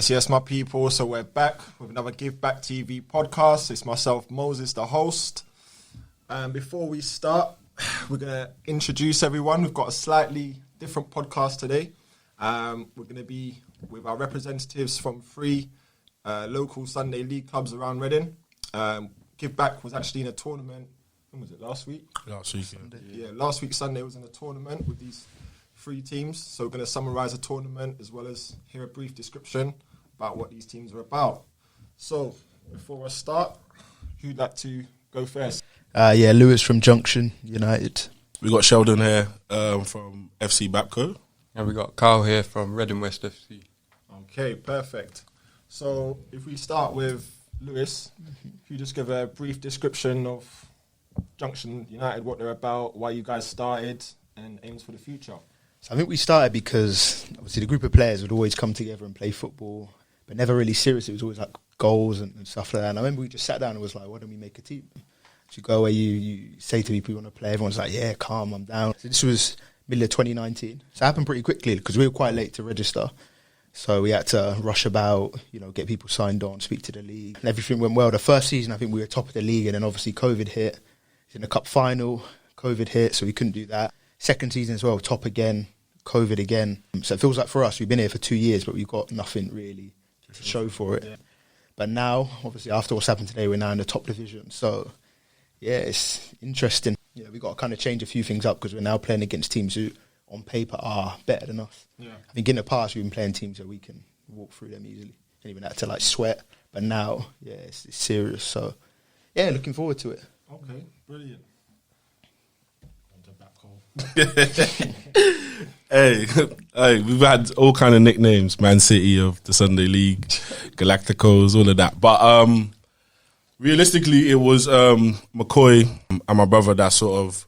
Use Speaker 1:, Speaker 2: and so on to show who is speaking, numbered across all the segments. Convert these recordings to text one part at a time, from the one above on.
Speaker 1: Yes, my people. So we're back with another Giveback TV podcast. It's myself, Moses, the host. Before we start, we're going to introduce everyone. We've got a slightly different podcast today. We're going to be with our representatives from three local Sunday League clubs around Reading. Giveback was actually in a tournament. When was it? Last week?
Speaker 2: Last week.
Speaker 1: Yeah, last week Sunday was in a tournament with these three teams. So we're going to summarise the tournament as well as hear a brief description about what these teams are about. So before I start, who'd like to go first?
Speaker 3: Lewis from Junction United.
Speaker 2: We got Sheldon here from FC Bapco.
Speaker 4: And we got Carl here from Reading West FC.
Speaker 1: Okay, perfect. So if we start with Lewis, if you just give a brief description of Junction United, what they're about, why you guys started, and aims for the future.
Speaker 3: So I think we started because obviously the group of players would always come together and play football, but never really serious. It was always like goals and stuff like that. And I remember we just sat down and was like, why don't we make a team? So you go away, you say to people you want to play, everyone's like, yeah, calm, I'm down. So this was middle of 2019. So it happened pretty quickly because we were quite late to register. So we had to rush about, get people signed on, speak to the league. And everything went well. The first season, I think we were top of the league, and then obviously COVID hit. In the cup final, COVID hit, so we couldn't do that. Second season as well, top again, COVID again. So it feels like for us, we've been here for 2 years, but we've got nothing really to show for it. Yeah. But now, obviously, after what's happened today, we're now in the top division. So, yeah, it's interesting. We've got to kind of change a few things up because we're now playing against teams who, on paper, are better than us. Yeah. I think in the past, we've been playing teams where we can walk through them easily. And even had to, sweat. But now, it's serious. So, yeah, looking forward to it.
Speaker 1: Okay, brilliant.
Speaker 2: Hey, we've had all kind of nicknames: Man City of the Sunday League, Galacticos, all of that. But realistically, it was McCoy and my brother that sort of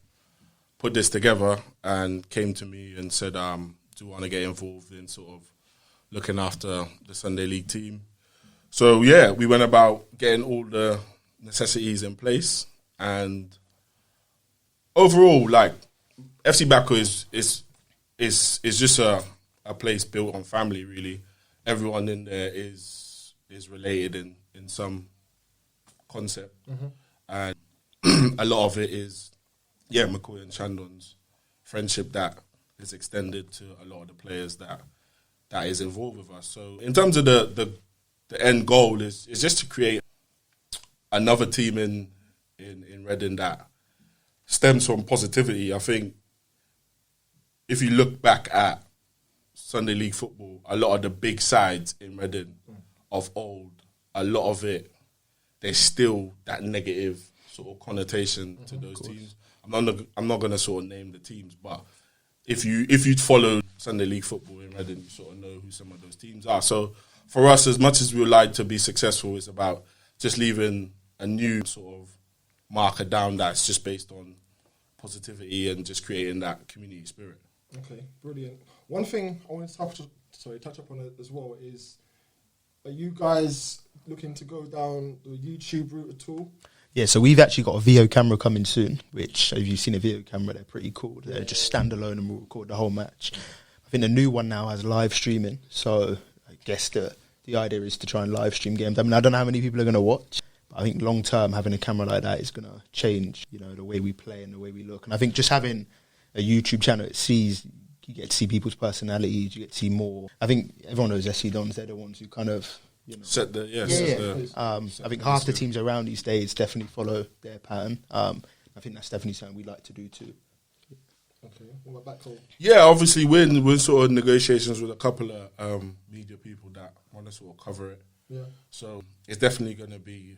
Speaker 2: put this together and came to me and said, "Do you want to get involved in sort of looking after the Sunday League team?" So yeah, we went about getting all the necessities in place. And overall, FC Bapco is just a place built on family. Really, everyone in there is related in some concept, and a lot of it is McCoy and Chandon's friendship that is extended to a lot of the players that is involved with us. So in terms of the end goal is just to create another team in Reading that stems from positivity. I think if you look back at Sunday League football, a lot of the big sides in Reading of old, a lot of it, there's still that negative sort of connotation to those teams. I'm not going to sort of name the teams, but if you'd follow Sunday League football in Reading, you sort of know who some of those teams are. So for us, as much as we would like to be successful, it's about just leaving a new sort of marker down that's just based on positivity and just creating that community spirit.
Speaker 1: Okay, brilliant. One thing I want to touch up on it as well is, are you guys looking to go down the YouTube route at all?
Speaker 3: Yeah, so we've actually got a video camera coming soon, which, if you've seen a video camera, they're pretty cool. They're just standalone and we'll record the whole match. I think the new one now has live streaming, so I guess the idea is to try and live stream games. I mean, I don't know how many people are going to watch. I think long term, having a camera like that is going to change, the way we play and the way we look. And I think just having a YouTube channel, you get to see people's personalities, you get to see more. I think everyone knows SC Dons, they're the ones who kind of,
Speaker 2: set the
Speaker 3: I think half the teams around these days definitely follow their pattern. I think that's definitely something we'd like to do too.
Speaker 1: Okay, what about Cole?
Speaker 2: Yeah, obviously we're in sort of negotiations with a couple of media people that want to sort of cover it.
Speaker 1: Yeah. So
Speaker 2: it's definitely going to be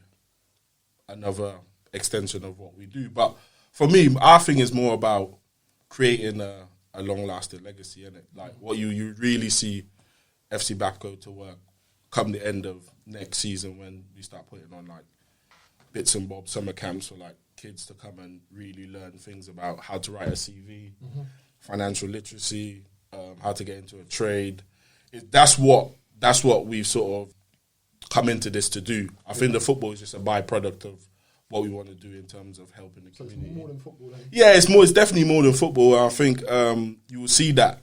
Speaker 2: another extension of what we do. But for me, our thing is more about creating a long-lasting legacy, innit? Like what you really see FC Bapco to work come the end of next season when we start putting on bits and bobs, summer camps for kids to come and really learn things about how to write a CV, financial literacy, how to get into a trade. That's what we've sort of come into this to do. I think the football is just a byproduct of what we want to do in terms of helping the community.
Speaker 1: It's more than football then?
Speaker 2: Yeah, it's definitely more than football. I think you will see that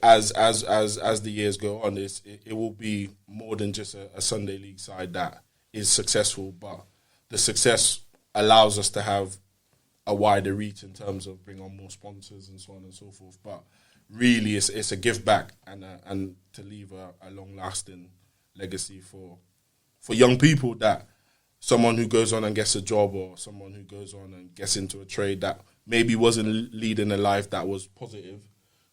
Speaker 2: as the years go on, it will be more than just a Sunday League side that is successful, but the success allows us to have a wider reach in terms of bring on more sponsors and so on and so forth. But really, it's a give back and to leave a long lasting legacy for young people, that someone who goes on and gets a job, or someone who goes on and gets into a trade that maybe wasn't leading a life that was positive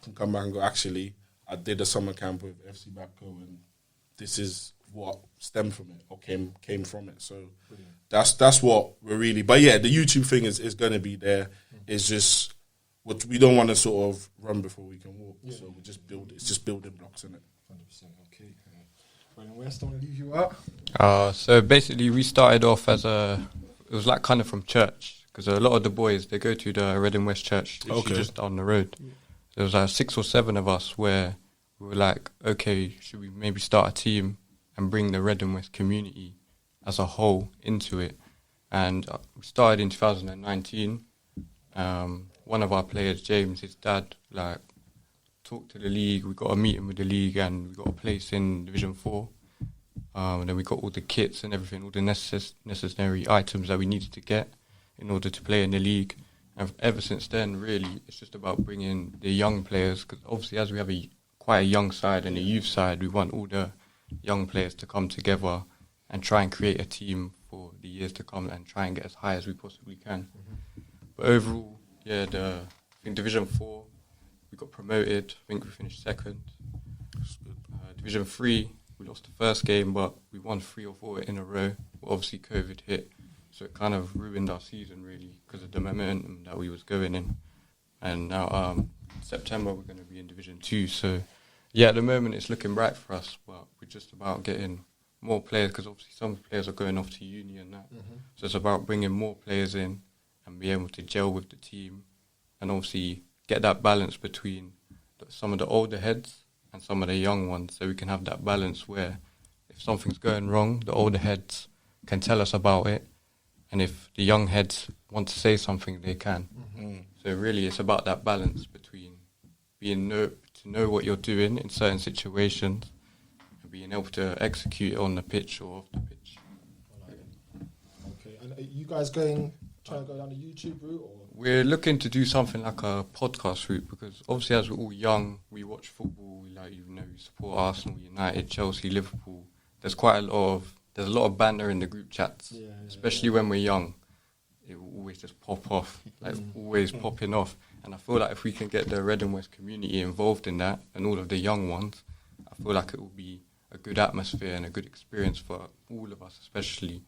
Speaker 2: can come back and go, actually, I did a summer camp with FC Babco and this is what stemmed from it or came from it. So that's what we're really. But yeah, the YouTube thing is going to be there. It's just what we don't want to sort of run before we can walk. Yeah. So we just build. It's just building blocks in it.
Speaker 1: 100%. Okay. Brendan West, I want to leave you out.
Speaker 4: So basically, we started off it was like kind of from church, because a lot of the boys, they go to the Reading West Church, literally just down the road. There was like 6 or 7 of us where we were like, okay, should we maybe start a team and bring the Reading West community as a whole into it? And we started in 2019. One of our players, James, his dad, like, talked to the league. We got a meeting with the league and we got a place in Division 4. And then we got all the kits and everything, all the necessary items that we needed to get in order to play in the league. And ever since then, really, it's just about bringing the young players, because obviously as we have quite a young side and a youth side, we want all the young players to come together and try and create a team for the years to come and try and get as high as we possibly can. But overall, yeah, in Division 4, we got promoted. I think we finished 2nd. Division 3, we lost the first game, but we won 3 or 4 in a row. But obviously, COVID hit, so it kind of ruined our season, really, because of the momentum that we was going in. And now, September, we're going to be in Division 2. So, yeah, at the moment, it's looking bright for us, but we're just about getting more players, because obviously some players are going off to uni and that. So it's about bringing more players in and be able to gel with the team and obviously get that balance between some of the older heads and some of the young ones, so we can have that balance where if something's going wrong, the older heads can tell us about it, and if the young heads want to say something, they can. So really it's about that balance between to know what you're doing in certain situations and being able to execute it on the pitch or off the pitch.
Speaker 1: Okay, and are you guys trying to go down the YouTube route? Or?
Speaker 4: We're looking to do something like a podcast route, because obviously as we're all young, we watch football, we support Arsenal, United, Chelsea, Liverpool. There's a lot of banter in the group chats, especially when we're young. It will always just pop off, always popping off. And I feel like if we can get the Reading West community involved in that, and all of the young ones, I feel like it will be a good atmosphere and a good experience for all of us, especially,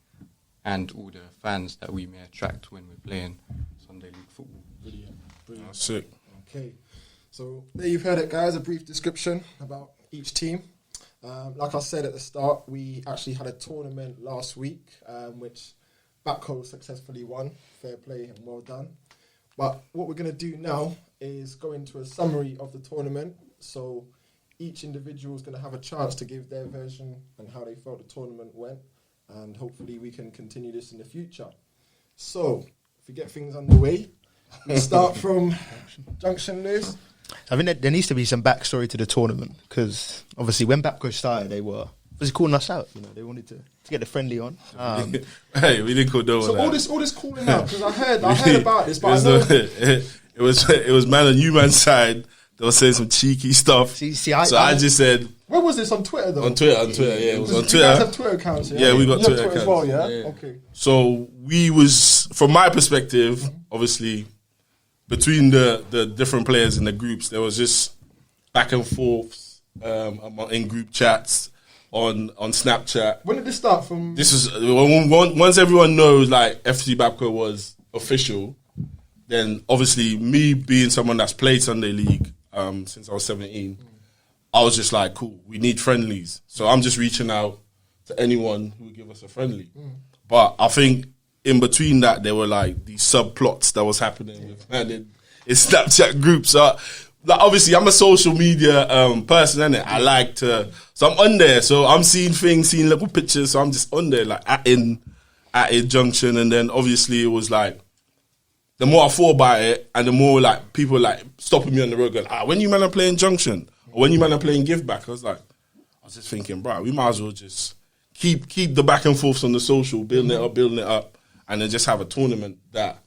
Speaker 4: and all the fans that we may attract when we're playing Sunday League football.
Speaker 1: Brilliant.
Speaker 2: That's sick.
Speaker 1: Okay, so there you've heard it, guys, a brief description about each team. Like I said at the start, we actually had a tournament last week, which Babco successfully won. Fair play and well done. But what we're going to do now is go into a summary of the tournament. So each individual is going to have a chance to give their version and how they felt the tournament went. And hopefully we can continue this in the future. So, if we get things underway, we start from Junction Lewis.
Speaker 3: I think there needs to be some backstory to the tournament, because obviously when Babco started, they were calling us out. They wanted to get the friendly on.
Speaker 2: Hey, we didn't call no one.
Speaker 1: So all this calling out, because I heard about this, but
Speaker 2: it was man on you man's side. They were saying some cheeky stuff. I just said.
Speaker 1: Where was this on Twitter though?
Speaker 2: On Twitter, yeah, it was on Twitter.
Speaker 1: You guys have Twitter accounts, yeah?
Speaker 2: Yeah, we got Twitter accounts
Speaker 1: as well, yeah? Okay.
Speaker 2: So from my perspective, obviously, between the different players in the groups, there was just back and forth in group chats on Snapchat.
Speaker 1: When did this start from?
Speaker 2: This is once everyone knows like FC Babco was official. Then obviously me being someone that's played Sunday League since I was 17, I was just like, cool, we need friendlies. So I'm just reaching out to anyone who would give us a friendly. But I think in between that, there were like these subplots that was happening with in Snapchat groups. Like, obviously, I'm a social media person, innit? So I'm on there. So I'm seeing things, seeing little pictures. So I'm just on there, like at in Junction. And then obviously it was like, the more I thought about it, and the more like people like stopping me on the road going, when you man are playing Junction, or when you man are playing Giveback, I was just thinking, bro, we might as well just keep the back and forths on the social, building it up, and then just have a tournament that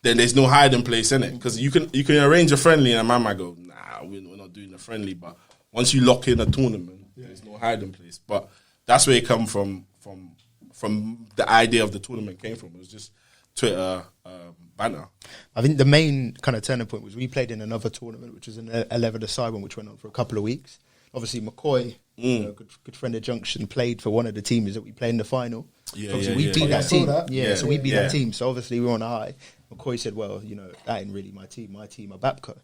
Speaker 2: then there's no hiding place in it. Because you can arrange a friendly and a man might go, nah, we're not doing a friendly. But once you lock in a tournament, there's no hiding place. But that's where it come from the idea of the tournament came from. It was just Twitter banner. I
Speaker 3: think the main kind of turning point was we played in another tournament, which was an 11-a-side one, which went on for a couple of weeks. Obviously, McCoy, good friend of Junction, played for one of the teams that we played in the final. We beat that team. So we beat that team. So obviously we were on a high. McCoy said, well, that ain't really my team. My team are Babco.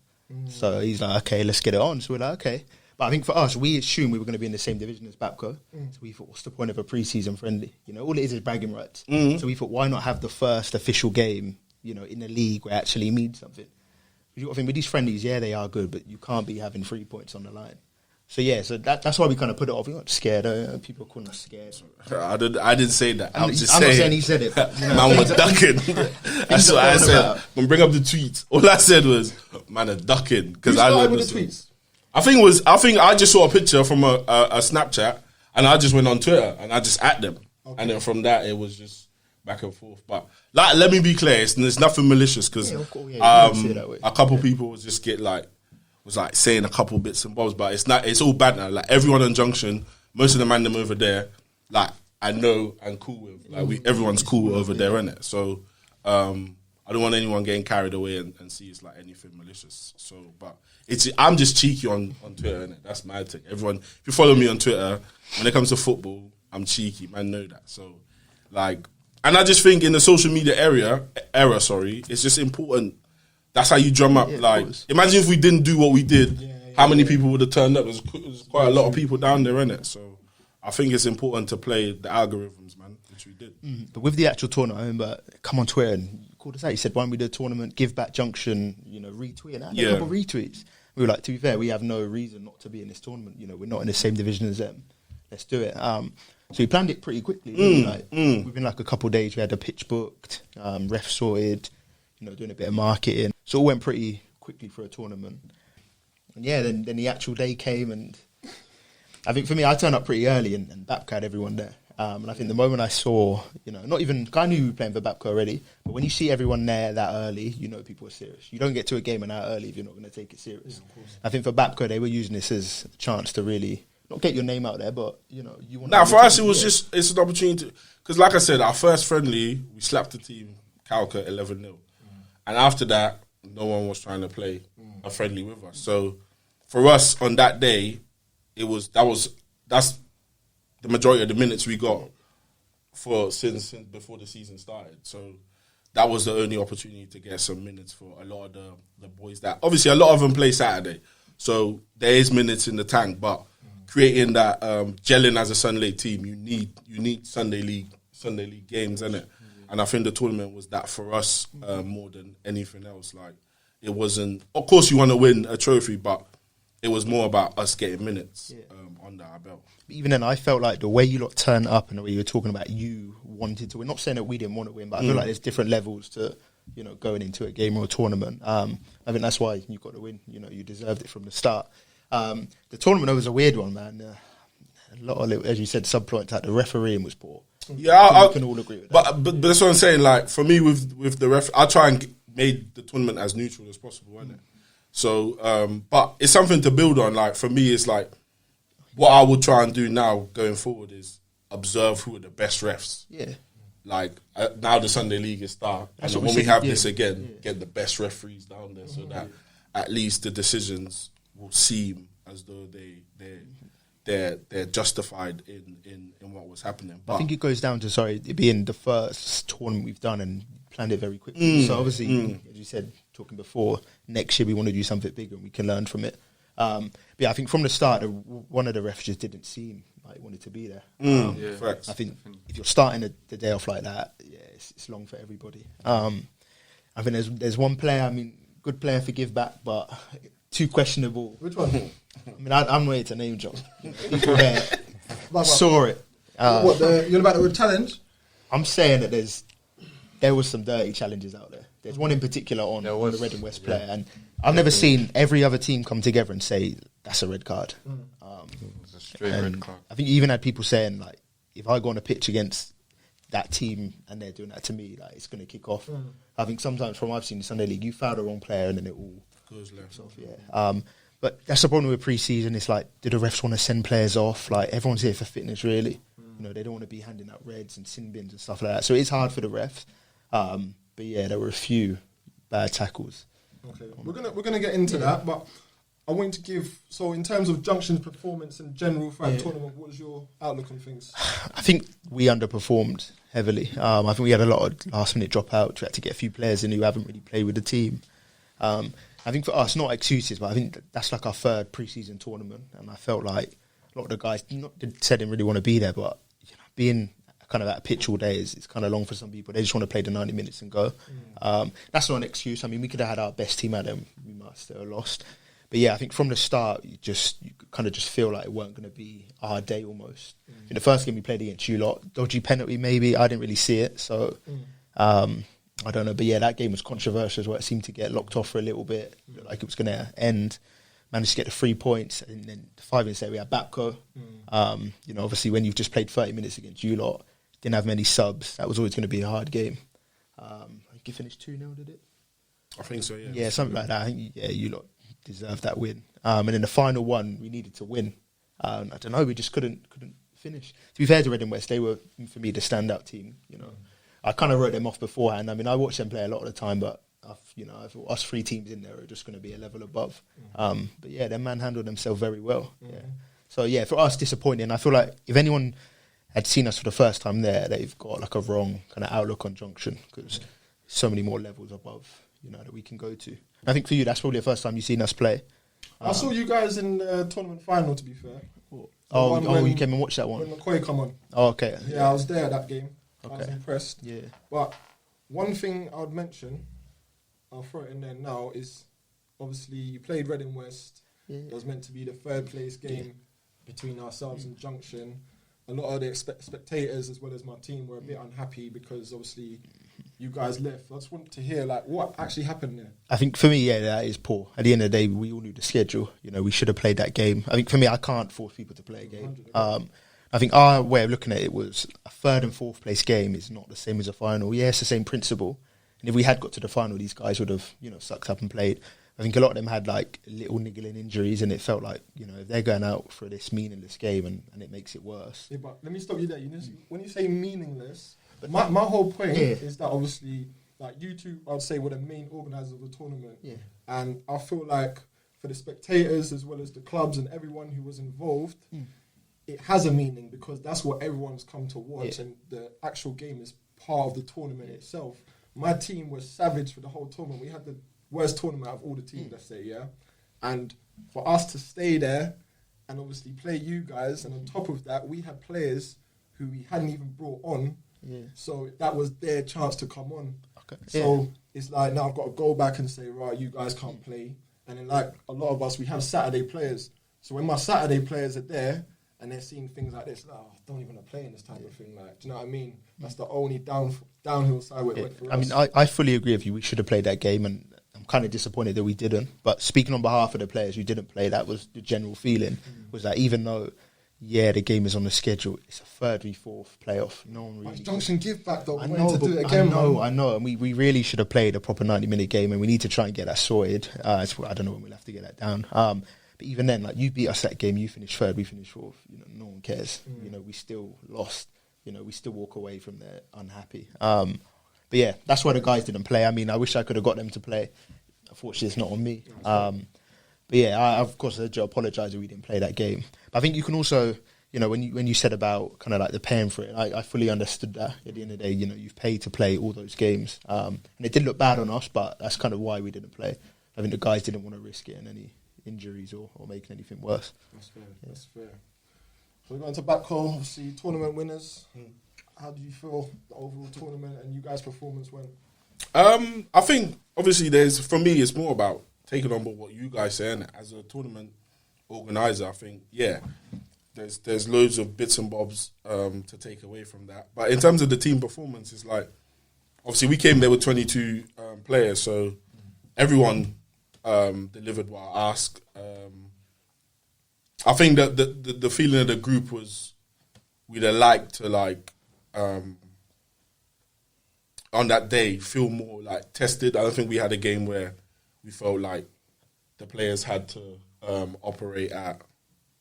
Speaker 3: So he's like, okay, let's get it on. So we're like, okay. But I think for us, we assumed we were going to be in the same division as Babco. So we thought, what's the point of a pre-season friendly? All it is bragging rights. So we thought, why not have the first official game, in a league where it actually means something? I think with these friendlies, they are good, but you can't be having 3 points on the line. So that's why we kind of put it off. We're not scared. People are calling us scared.
Speaker 2: I didn't say that. I'm
Speaker 3: not saying he said it.
Speaker 2: Man was ducking. That's what I said. When bring up the tweets, all I said was, man are ducking. Because I know the tweets. I think I just saw a picture from a Snapchat, and I just went on Twitter and I just at them, and then from that it was just back and forth. But let me be clear, there's nothing malicious because a couple people was just was saying a couple bits and bobs, but it's all banter. Like everyone on Junction, most of the man them over there, like I know and cool with. Like everyone's cool over there, innit? So I don't want anyone getting carried away and see it's like anything malicious. So, but I'm just cheeky on Twitter, innit? That's my thing. Everyone, if you follow me on Twitter, when it comes to football, I'm cheeky. Man, know that. So, and I just think in the social media era, it's just important. That's how you drum up. Imagine if we didn't do what we did, how many people would have turned up? There's quite a lot of people down there, innit? So I think it's important to play the algorithms, man, which we did.
Speaker 3: But with the actual tournament, I remember, come on Twitter and you called us out. You said, why don't we do a tournament, Giveback Junction, retweet. And I had a couple of retweets. We were like, to be fair, we have no reason not to be in this tournament. We're not in the same division as them. Let's do it. So we planned it pretty quickly. Within a couple of days, we had a pitch booked, ref sorted, doing a bit of marketing. So it all went pretty quickly for a tournament. And then the actual day came, and I think for me, I turned up pretty early and Babco had everyone there. And I think the moment I saw, not even, I knew we were playing for Babco already, but when you see everyone there that early, people are serious. You don't get to a game an hour early if you're not going to take it serious. I think for Babco, they were using this as a chance to really, not get your name out there, but, you want to...
Speaker 2: for us, it's an opportunity to, because like I said, our first friendly, we slapped the team, Calca, 11-0. And after that, no one was trying to play a friendly with us. So for us on that day, that's the majority of the minutes we got since before the season started. So that was the only opportunity to get some minutes for a lot of the boys that obviously a lot of them play Saturday. So there is minutes in the tank, but creating that gelling as a Sunday team, you need Sunday league games, innit? And I think the tournament was that for us more than anything else. It wasn't... Of course, you want to win a trophy, but it was more about us getting minutes under our belt.
Speaker 3: Even then, I felt like the way you lot turned up and the way you were talking about you wanted to win. Not saying that we didn't want to win, but I feel like there's different levels to going into a game or a tournament. I think that's why you got to win. You deserved it from the start. The tournament was a weird one, man. A lot of, as you said, subplots like the refereeing was poor.
Speaker 2: Yeah,
Speaker 3: we can all agree with that.
Speaker 2: But that's what I'm saying. For me, with the ref, I try and make the tournament as neutral as possible, isn't it? So, but it's something to build on. For me, it's what I would try and do now going forward is observe who are the best refs.
Speaker 3: Yeah.
Speaker 2: Now the Sunday League is started, and when we have this again, get the best referees down there so that at least the decisions will seem as though they're justified in what was happening. But
Speaker 3: I think it goes down to it being the first tournament we've done and planned it very quickly. So obviously, as you said, talking before, next year we want to do something bigger and we can learn from it. But yeah, I think from the start, one of the refs just didn't seem like he wanted to be there. I think if you're starting the day off like that, it's long for everybody. I think there's one player, good player for Giveback, but too questionable.
Speaker 1: Which one?
Speaker 3: I'm ready to name drop. People there saw it.
Speaker 1: You're about the challenge?
Speaker 3: I'm saying that there was some dirty challenges out there. There's one in particular on the Reading West player, and I've never seen every other team come together and say that's a red card.
Speaker 4: It's a straight red card.
Speaker 3: I think you even had people saying like, if I go on a pitch against that team and they're doing that to me, like it's going to kick off. I think sometimes from what I've seen in the Sunday League, you foul the wrong player and then it all
Speaker 2: goes left.
Speaker 3: off. Yeah. But that's the problem with pre-season. It's like, do the refs want to send players off? Like everyone's here for fitness, really. You know, they don't want to be handing out reds and sin bins and stuff like that. So it's hard for the refs. But yeah, there were a few bad tackles.
Speaker 1: Okay, we're gonna get into that, but I want to give. So in terms of Junction's performance in general for the tournament, what was your outlook on things?
Speaker 3: I think we underperformed heavily. I think we had a lot of last-minute dropouts. We had to get a few players in who haven't really played with the team. I think for us, not excuses, but I think that's like our third pre-season tournament, and I felt like a lot of the guys said didn't really want to be there, but being kind of at a pitch all day is kind of long for some people. They just want to play the 90 minutes and go. That's not an excuse. I mean, we could have had our best team out there, we might still have lost. But yeah, I think from the start, you kind of just feel like it weren't going to be our day almost. In the first game we played against you lot, dodgy penalty maybe, I didn't really see it, so I don't know. But yeah, that game was controversial as well. It seemed to get locked off for a little bit, like it was going to end. Managed to get the 3 points, and then 5 minutes later we had Bapco. Obviously when you've just played 30 minutes against you lot, didn't have many subs, that was always going to be a hard game. I think you finished 2-0, did it?
Speaker 2: I think so, yeah.
Speaker 3: Yeah, something like that. I think, you lot deserved that win. And then the final one, we needed to win. I don't know, we just couldn't finish. To be fair to Reading West, they were, for me, the standout team. I kind of wrote them off beforehand. I mean, I watched them play a lot of the time, but I thought us 3 teams in there are just going to be a level above. But yeah, their man handled themselves very well. Yeah. So yeah, for us, disappointing. I feel like if anyone had seen us for the first time there, they've got like a wrong kind of outlook on Junction, because so many more levels above, that we can go to. And I think for you, that's probably the first time you've seen us play.
Speaker 1: I saw you guys in the tournament final, to be fair.
Speaker 3: You came and watched that one?
Speaker 1: When McCoy come on.
Speaker 3: Oh, okay.
Speaker 1: Yeah, I was there at that game.
Speaker 3: Okay.
Speaker 1: I was impressed.
Speaker 3: Yeah.
Speaker 1: But one thing I would mention, I'll throw it in there now, is obviously you played Reading West.
Speaker 3: Yeah.
Speaker 1: It was meant to be the third place game between ourselves and Junction. A lot of the spectators, as well as my team, were a bit unhappy because obviously you guys left. I just want to hear what actually happened there.
Speaker 3: I think for me, that is poor. At the end of the day, we all knew the schedule. We should have played that game. I think for me, I can't force people to play a game. I think our way of looking at it was a third and fourth place game is not the same as a final. Yeah, it's the same principle. And if we had got to the final, these guys would have, sucked up and played. I think a lot of them had like little niggling injuries, and it felt like, if they're going out for this meaningless game and it makes it worse.
Speaker 1: Yeah, but let me stop you there. When you say meaningless, my whole point is that obviously, like you two, I'd say, were the main organisers of the tournament. Yeah. And I feel like for the spectators as well as the clubs and everyone who was involved, it has a meaning because that's what everyone's come to watch, and the actual game is part of the tournament itself. My team was savage for the whole tournament. We had the worst tournament out of all the teams, let's say, yeah? And for us to stay there and obviously play you guys, and on top of that, we had players who we hadn't even brought on, so that was their chance to come on. Okay. So it's like, now I've got to go back and say, right, you guys can't play. And then like a lot of us, we have Saturday players. So when my Saturday players are there, and they're seeing things like this, don't even want to play in this type of thing. Like, do you know what I mean? That's the only downhill side where it went for us.
Speaker 3: I mean, I fully agree with you. We should have played that game, and I'm kind of disappointed that we didn't. But speaking on behalf of the players who didn't play, that was the general feeling, was that even though, the game is on the schedule, it's a third v fourth playoff. No one really...
Speaker 1: Junction Giveback, though.
Speaker 3: I know. And we really should have played a proper 90-minute game, and we need to try and get that sorted. I don't know when we'll have to get that down. But even then, like, you beat us that game, you finished third, we finished fourth. No one cares. We still lost. We still walk away from there unhappy. But yeah, that's why the guys didn't play. I mean, I wish I could have got them to play. Unfortunately, it's not on me. But yeah, I of course I apologise that we didn't play that game. But I think you can also, when you said about kind of like the paying for it, I fully understood that. At the end of the day, you've paid to play all those games, and it did look bad on us, but that's kind of why we didn't play. I think the guys didn't want to risk it in any injuries or making anything worse.
Speaker 1: That's fair. That's fair. So we're going to back home, obviously tournament winners. How do you feel the overall tournament and you guys' performance went?
Speaker 2: I think obviously for me it's more about taking on board what you guys say, and as a tournament organizer, I think there's loads of bits and bobs to take away from that. But in terms of the team performance, it's like obviously we came there with 22 players, so everyone delivered what I asked. I think that the feeling of the group was we'd have liked to on that day feel more like tested. I don't think we had a game where we felt like the players had to operate at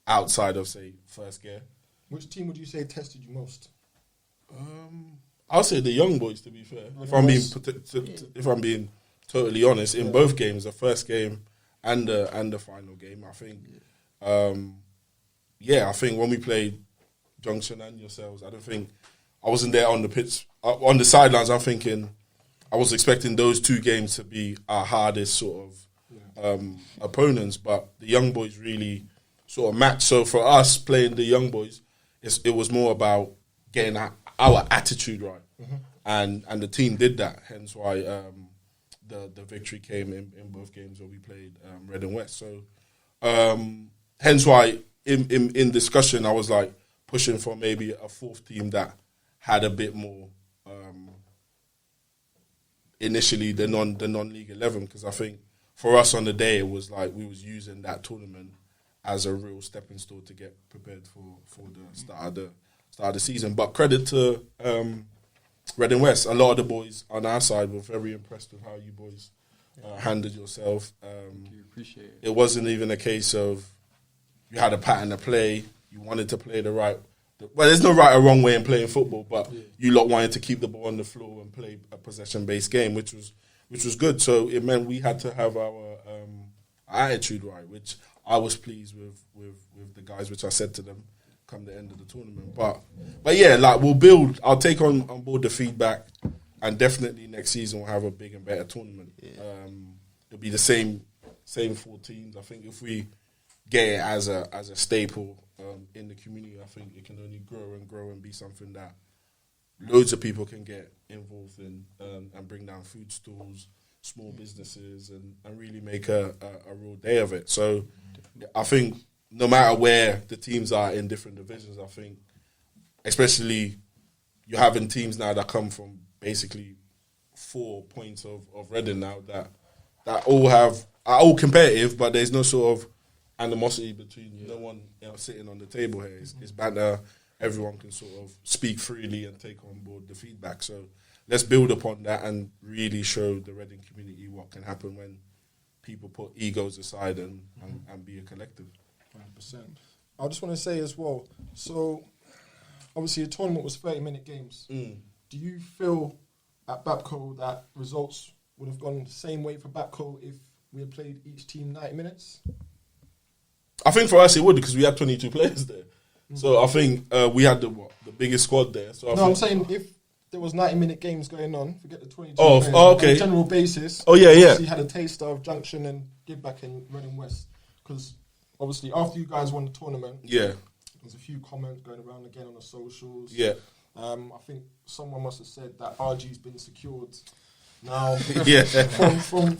Speaker 2: outside of, say, first gear.
Speaker 1: Which team would you say tested you most?
Speaker 2: I'll say the young boys, to be fair. If I'm being totally honest, in both games, the first game and the final game, I think. I think when we played Junction and yourselves, I wasn't there on the pitch, on the sidelines. I'm thinking I was expecting those two games to be our hardest sort of opponents, but the young boys really sort of matched. So for us playing the young boys, it was more about getting our attitude right, and the team did that. Hence why the victory came in both games where we played Red and West. So hence why in discussion I was like pushing for maybe a fourth team that had a bit more initially the non-league 11, because I think for us on the day it was like we was using that tournament as a real stepping stone to get prepared for the start of the season. But credit to Red and West. A lot of the boys on our side were very impressed with how you boys handled yourself.
Speaker 4: You appreciate it.
Speaker 2: It wasn't even a case of you had a pattern to play. You wanted to play the right. Well, there's no right or wrong way in playing football, but you lot wanted to keep the ball on the floor and play a possession-based game, which was good. So it meant we had to have our attitude right, which I was pleased with the guys, which I said to them come the end of the tournament. But yeah, like we'll build. I'll take on board the feedback, and definitely next season we'll have a big and better tournament. It'll be the same four teams. I think if we get it as a staple in the community, I think it can only grow and be something that loads of people can get involved in and bring down food stalls, small businesses, and really make a real day of it. So I think no matter where the teams are in different divisions, I think especially you're having teams now that come from basically 4 points of Reading now that are all competitive, but there's no sort of animosity between you. No one sitting on the table here. It's banter. Everyone can sort of speak freely and take on board the feedback. So let's build upon that and really show the Reading community what can happen when people put egos aside and be a collective.
Speaker 1: 100%. I just want to say as well, so obviously the tournament was 30-minute games. Do you feel at Babco that results would have gone the same way for Babco if we had played each team 90 minutes?
Speaker 2: I think for us it would, because we had 22 players there. So I think we had the biggest squad there. So
Speaker 1: I'm saying if there was 90-minute games going on, forget the 22
Speaker 2: players, okay.
Speaker 1: On a general basis.
Speaker 2: Oh, yeah.
Speaker 1: You had a taster of Junction and Giveback in Reading West. Because obviously after you guys won the tournament, there's a few comments going around again on the socials.
Speaker 2: Yeah.
Speaker 1: I think someone must have said that RG's been secured. Now, from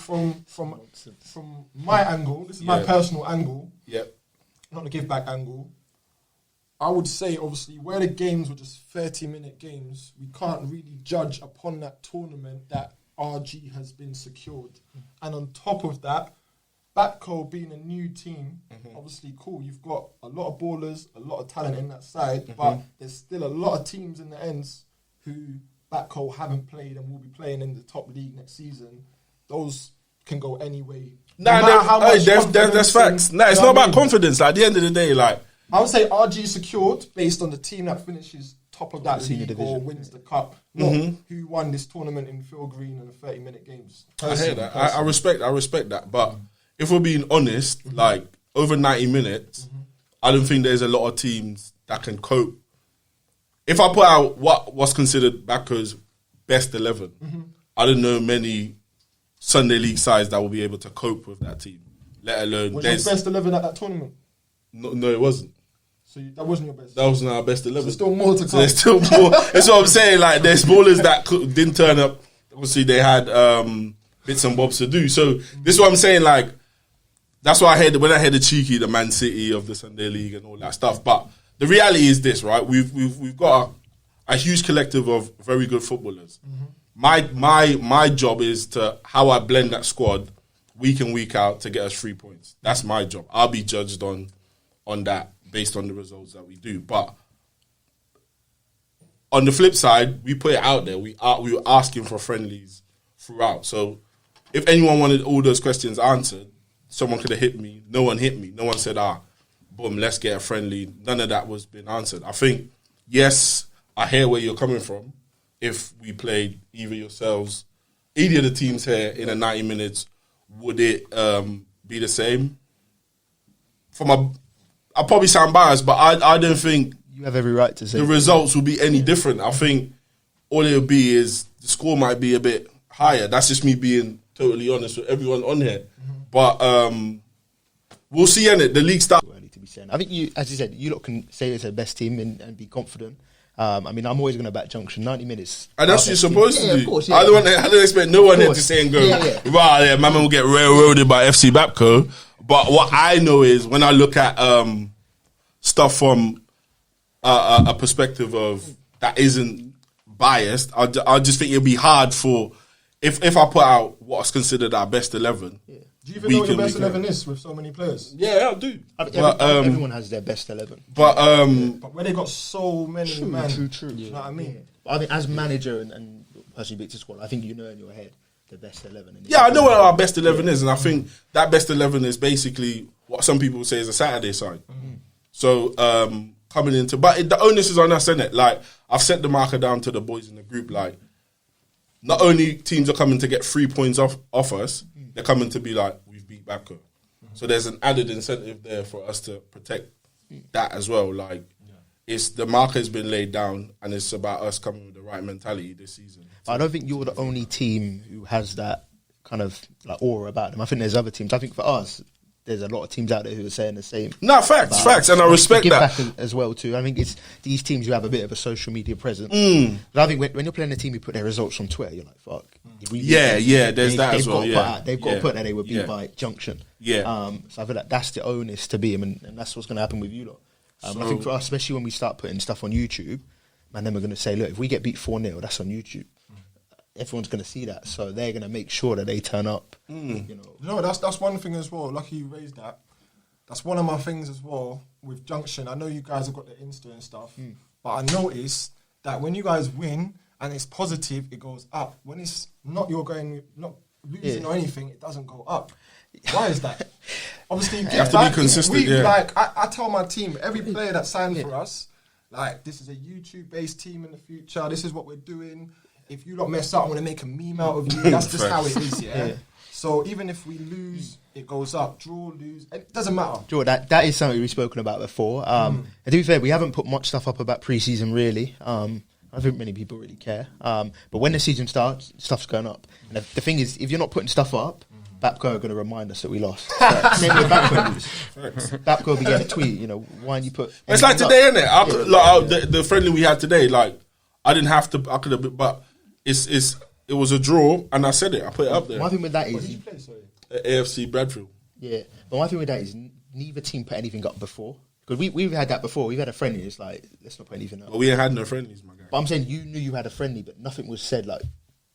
Speaker 1: my angle, this is my personal angle, not the Giveback angle, I would say, obviously, where the games were just 30-minute games, we can't really judge upon that tournament that RG has been secured. And on top of that, Babco being a new team, obviously cool, you've got a lot of ballers, a lot of talent in that side, but there's still a lot of teams in the ends who Babco haven't played and will be playing in the top league next season. Those can go any way.
Speaker 2: That's facts. Nah, it's not about confidence. Like, at the end of the day, like,
Speaker 1: I would say RG secured based on the team that finishes top of that
Speaker 3: senior
Speaker 1: league
Speaker 3: division,
Speaker 1: or wins the cup, not who won this tournament in Phil Green in the 30-minute games.
Speaker 2: I hear that. I respect that. But if we're being honest, like, over 90 minutes, I don't think there's a lot of teams that can cope. If I put out what's considered Babco's best 11, I don't know many Sunday League sides that will be able to cope with that team, let alone...
Speaker 1: Was your best 11 at that tournament?
Speaker 2: No, it wasn't.
Speaker 1: So that wasn't your best?
Speaker 2: That wasn't our best 11.
Speaker 1: So there's still more to come.
Speaker 2: So there's still more. That's what I'm saying. Like, there's ballers that didn't turn up. Obviously, they had bits and bobs to do. So this is what I'm saying. Like, that's why when I heard the cheeky, the Man City of the Sunday League and all that stuff. But the reality is this, right? We've got a huge collective of very good footballers. my job is to how I blend that squad week in, week out to get us 3 points. That's my job. I'll be judged on that based on the results that we do. But on the flip side, we put it out there. We were asking for friendlies throughout. So if anyone wanted all those questions answered, someone could have hit me. No one hit me. No one said, boom, let's get a friendly. None of that was being answered. I think, yes, I hear where you're coming from. If we played either yourselves, either of the teams here in a 90 minutes, would it be the same? I'll probably sound biased, but I don't think
Speaker 3: you have every right to say
Speaker 2: the results will be any different. I think all it'll be is the score might be a bit higher. That's just me being totally honest with everyone on here. But we'll see, innit? The league starts.
Speaker 3: Too early to be saying. I think you, as you said, you lot can say it's the best team and be confident. I mean, I'm always going to back Junction. 90 minutes.
Speaker 2: And that's what you're supposed to do.
Speaker 3: Of course, yeah.
Speaker 2: I don't expect no one here to say and go, right, my man will get railroaded by FC Babco. But what I know is when I look at stuff from a perspective of that isn't biased, I just think it'll be hard for if I put out what's considered our best 11.
Speaker 1: Yeah. Do you even know what your best 11 is with so many players?
Speaker 2: Yeah, I do.
Speaker 3: Everyone has their best 11.
Speaker 1: But where they got so many men.
Speaker 3: True.
Speaker 1: You know what I mean?
Speaker 3: I think as manager and personally big to squad, I think you know in your head the best 11.
Speaker 2: Yeah, I know what our best 11 is, and I think that best 11 is basically what some people say is a Saturday side. So coming into, but the onus is on us, innit? Like, I've set the marker down to the boys in the group. Like, not only teams are coming to get 3 points off us, they're coming to be like, we've beat Babco. So there's an added incentive there for us to protect that as well. Like, it's the marker has been laid down, and it's about us coming with the right mentality this season.
Speaker 3: I don't think you're the only team who has that kind of like aura about them. I think there's other teams. I think for us, there's a lot of teams out there who are saying the same.
Speaker 2: No, facts, and I respect that.
Speaker 3: Giveback as well too. I think it's these teams who have a bit of a social media presence. But I think when you're playing a team who put their results on Twitter, you're like, fuck.
Speaker 2: There's that as well.
Speaker 3: They've got to put that they were beat by Junction. So I feel like that's the onus to be them, and that's what's going to happen with you lot. I think for us, especially when we start putting stuff on YouTube, man, then we're going to say, look, if we get beat 4-0, that's on YouTube. Everyone's going to see that, so they're going to make sure that they turn up. You know,
Speaker 1: that's one thing as well. Lucky you raised that. That's one of my things as well with Junction. I know you guys have got the Insta and stuff, but I noticed that when you guys win and it's positive, it goes up. When it's not, you're not losing or anything, it doesn't go up. Why is that? Obviously, you have
Speaker 2: to be consistent.
Speaker 1: Like I tell my team, every player that signed for us, like, this is a YouTube-based team in the future. This is what we're doing. If you lot mess up, I'm going to make a meme out of you. That's just how it is, yeah? So even if we lose, it goes up. Draw, lose, it doesn't matter.
Speaker 3: Joe, that is something we've spoken about before. And to be fair, we haven't put much stuff up about pre-season, really. I don't think many people really care. But when the season starts, stuff's going up. And the thing is, if you're not putting stuff up, Babco are going to remind us that we lost. Same with Babco news. Babco will be getting a tweet, you know, why don't you put...
Speaker 2: It's like today, isn't it? The friendly we had today, like, I didn't have to, I could have, but it was a draw, and I said it, I put it up there.
Speaker 3: My thing with that is...
Speaker 1: What did you play, sorry?
Speaker 2: AFC Bradfield.
Speaker 3: Yeah, but my thing with that is neither team put anything up before. Because we've had that before. We've had a friendly, it's like, let's not put anything up.
Speaker 2: But we ain't had no friendlies, my guy.
Speaker 3: But I'm saying you knew you had a friendly, but nothing was said like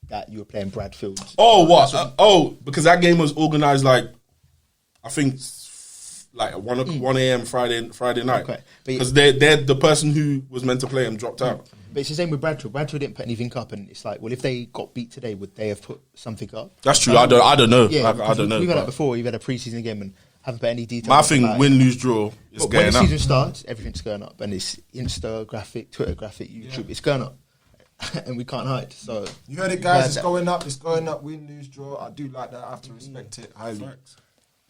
Speaker 3: that you were playing Bradfield.
Speaker 2: Oh, what? Because that game was organised like, I think, like 1 a.m. Friday night.
Speaker 3: Okay.
Speaker 2: Because they're the person who was meant to play them dropped out.
Speaker 3: But it's the same with Bradfield. Bradfield didn't put anything up, and it's like, well, if they got beat today, would they have put something up?
Speaker 2: That's true. I don't know.
Speaker 3: Yeah,
Speaker 2: I don't know.
Speaker 3: We've had that before. We've had a pre-season game and haven't put any details.
Speaker 2: My thing, win, lose, draw, it's
Speaker 3: but
Speaker 2: going
Speaker 3: up. When the
Speaker 2: up.
Speaker 3: season starts, everything's going up, and it's Insta graphic, Twitter graphic, YouTube. It's going up, and we can't hide. So
Speaker 1: you heard it, guys. It's going up. It's going up. Win, lose, draw. I do like that. I have to respect it highly.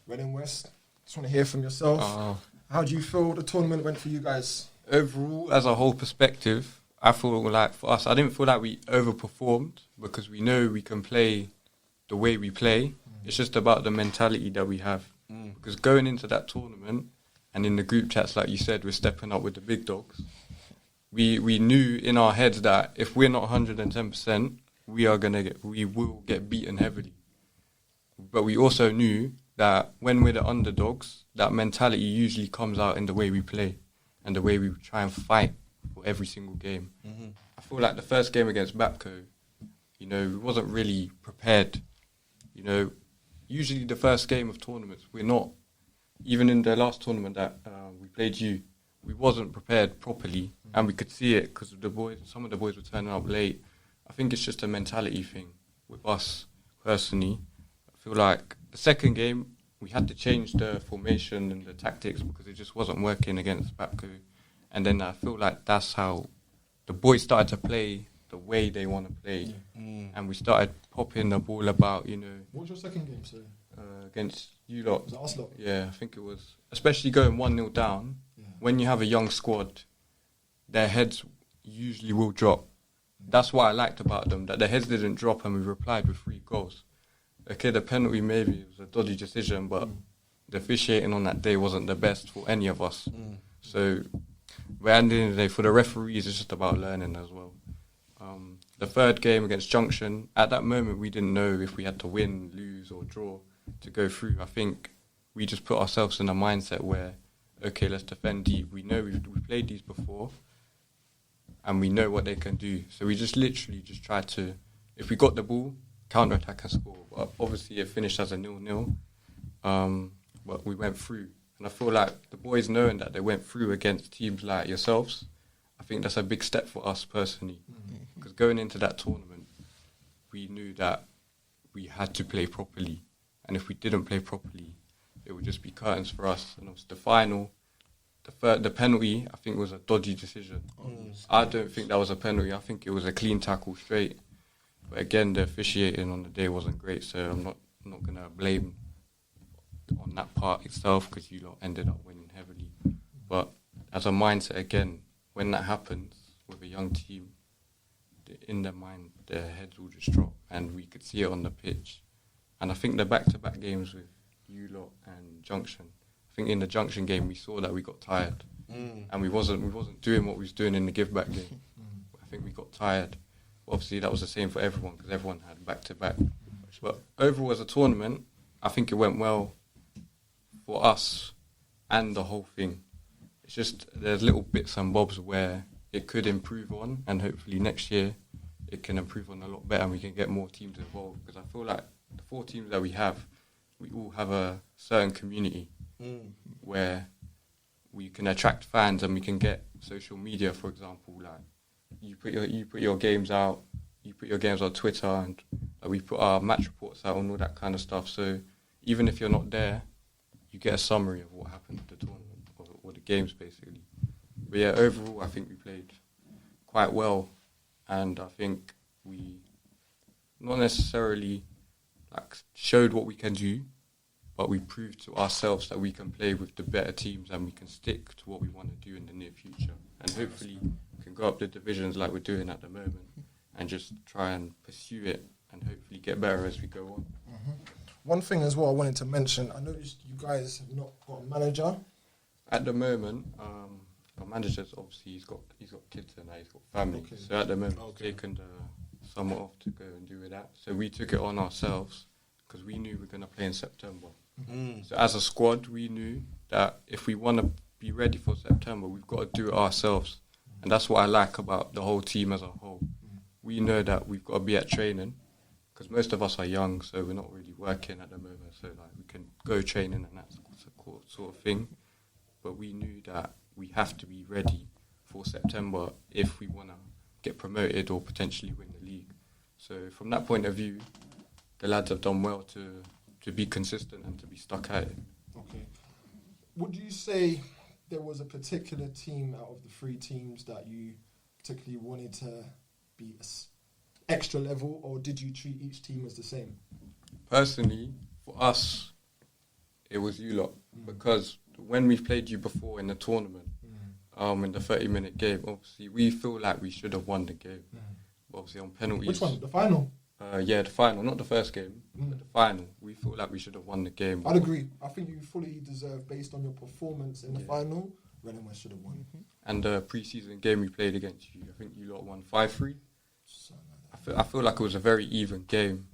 Speaker 1: Reading West. Just want to hear from yourself. How do you feel the tournament went for you guys?
Speaker 4: Overall, as a whole perspective, I feel like for us, I didn't feel like we overperformed because we know we can play the way we play. It's just about the mentality that we have. Because going into that tournament and in the group chats, like you said, we're stepping up with the big dogs. We knew in our heads that if we're not 110%, we will get beaten heavily. But we also knew that when we're the underdogs, that mentality usually comes out in the way we play and the way we try and fight for every single game. I feel like the first game against Babco, You know, we wasn't really prepared. You know, usually the first game of tournaments, we're not. Even in the last tournament that we played we wasn't prepared properly, and we could see it because some of the boys were turning up late. I think it's just a mentality thing with us personally. I feel like the second game, we had to change the formation and the tactics because it just wasn't working against Babco. And then I feel like that's how the boys started to play the way they want to play. Yeah. And we started popping the ball about, you know.
Speaker 1: What was your second game, sorry?
Speaker 4: Against you lot.
Speaker 1: Was it us lot?
Speaker 4: Yeah, I think it was. Especially going 1-0 down, when you have a young squad, their heads usually will drop. That's what I liked about them, that their heads didn't drop and we replied with 3 goals. Okay, the penalty maybe it was a dodgy decision, but the officiating on that day wasn't the best for any of us. So, but at the end of the day, for the referees, it's just about learning as well. The third game against Junction, at that moment, we didn't know if we had to win, lose, or draw to go through. I think we just put ourselves in a mindset where, okay, let's defend deep. We know we've played these before, and we know what they can do. So we just literally just tried to, if we got the ball, counter-attack and score. But obviously it finished as a 0-0. But we went through. And I feel like the boys knowing that they went through against teams like yourselves, I think that's a big step for us personally. Because going into that tournament, we knew that we had to play properly. And if we didn't play properly, it would just be curtains for us. And obviously the final, the penalty, I think was a dodgy decision. I don't think that was a penalty. I think it was a clean tackle straight. But again, the officiating on the day wasn't great, so I'm not going to blame on that part itself because you lot ended up winning heavily. But as a mindset, again, when that happens with a young team, in their mind, their heads will just drop, and we could see it on the pitch. And I think the back-to-back games with you lot and Junction, I think in the Junction game we saw that we got tired, and we wasn't doing what we was doing in the Giveback game. I think we got tired. Obviously, that was the same for everyone because everyone had back-to-back. But overall, as a tournament, I think it went well for us and the whole thing. It's just there's little bits and bobs where it could improve on, and hopefully next year it can improve on a lot better and we can get more teams involved. Because I feel like the 4 teams that we all have a certain community where we can attract fans and we can get social media, for example, like you put your games out, you put your games on Twitter, and we put our match reports out and all that kind of stuff. So even if you're not there, you get a summary of what happened at the tournament or the games basically. But yeah, overall I think we played quite well, and I think we not necessarily showed what we can do, but we proved to ourselves that we can play with the better teams and we can stick to what we want to do in the near future, and hopefully we can go up the divisions like we're doing at the moment and just try and pursue it and hopefully get better as we go on.
Speaker 1: One thing as well I wanted to mention, I noticed you guys have not got a manager.
Speaker 4: At the moment, our manager's obviously he's got kids and he's got family. Okay. So at the moment he's taken the summer off to go and do with that. So we took it on ourselves because we knew we were going to play in September. So as a squad, we knew that if we want to be ready for September, we've got to do it ourselves. And that's what I like about the whole team as a whole. We know that we've got to be at training because most of us are young, so we're not really working at the moment. So we can go training and that sort of thing. But we knew that we have to be ready for September if we want to get promoted or potentially win the league. So from that point of view, the lads have done well to be consistent and to be stuck at it.
Speaker 1: Okay. Would you say there was a particular team out of the 3 teams that you particularly wanted to be extra level, or did you treat each team as the same?
Speaker 4: Personally, for us, it was you lot because when we've played you before in the tournament, in the 30-minute game, obviously we feel like we should have won the game. Obviously on penalties.
Speaker 1: Which one? The final?
Speaker 4: Yeah, the final, not the first game, but the final. We feel like we should have won the game.
Speaker 1: I'd agree. I think you fully deserve, based on your performance in the final, Reading West should have won.
Speaker 4: And the pre-season game we played against you, I think you lot won 5-3. I feel like it was a very even game.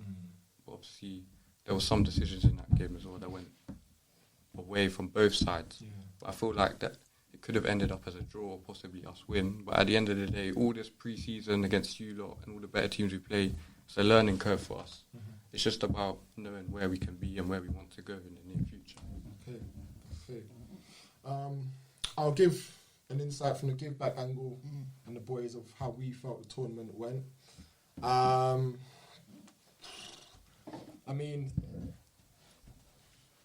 Speaker 4: Obviously, there were some decisions in that game as well that went away from both sides. But I feel like that it could have ended up as a draw or possibly us win. But at the end of the day, all this pre-season against you lot and all the better teams we play, it's a learning curve for us. It's just about knowing where we can be and where we want to go in the near future.
Speaker 1: Okay. I'll give an insight from the give back angle and the boys of how we felt the tournament went. I mean,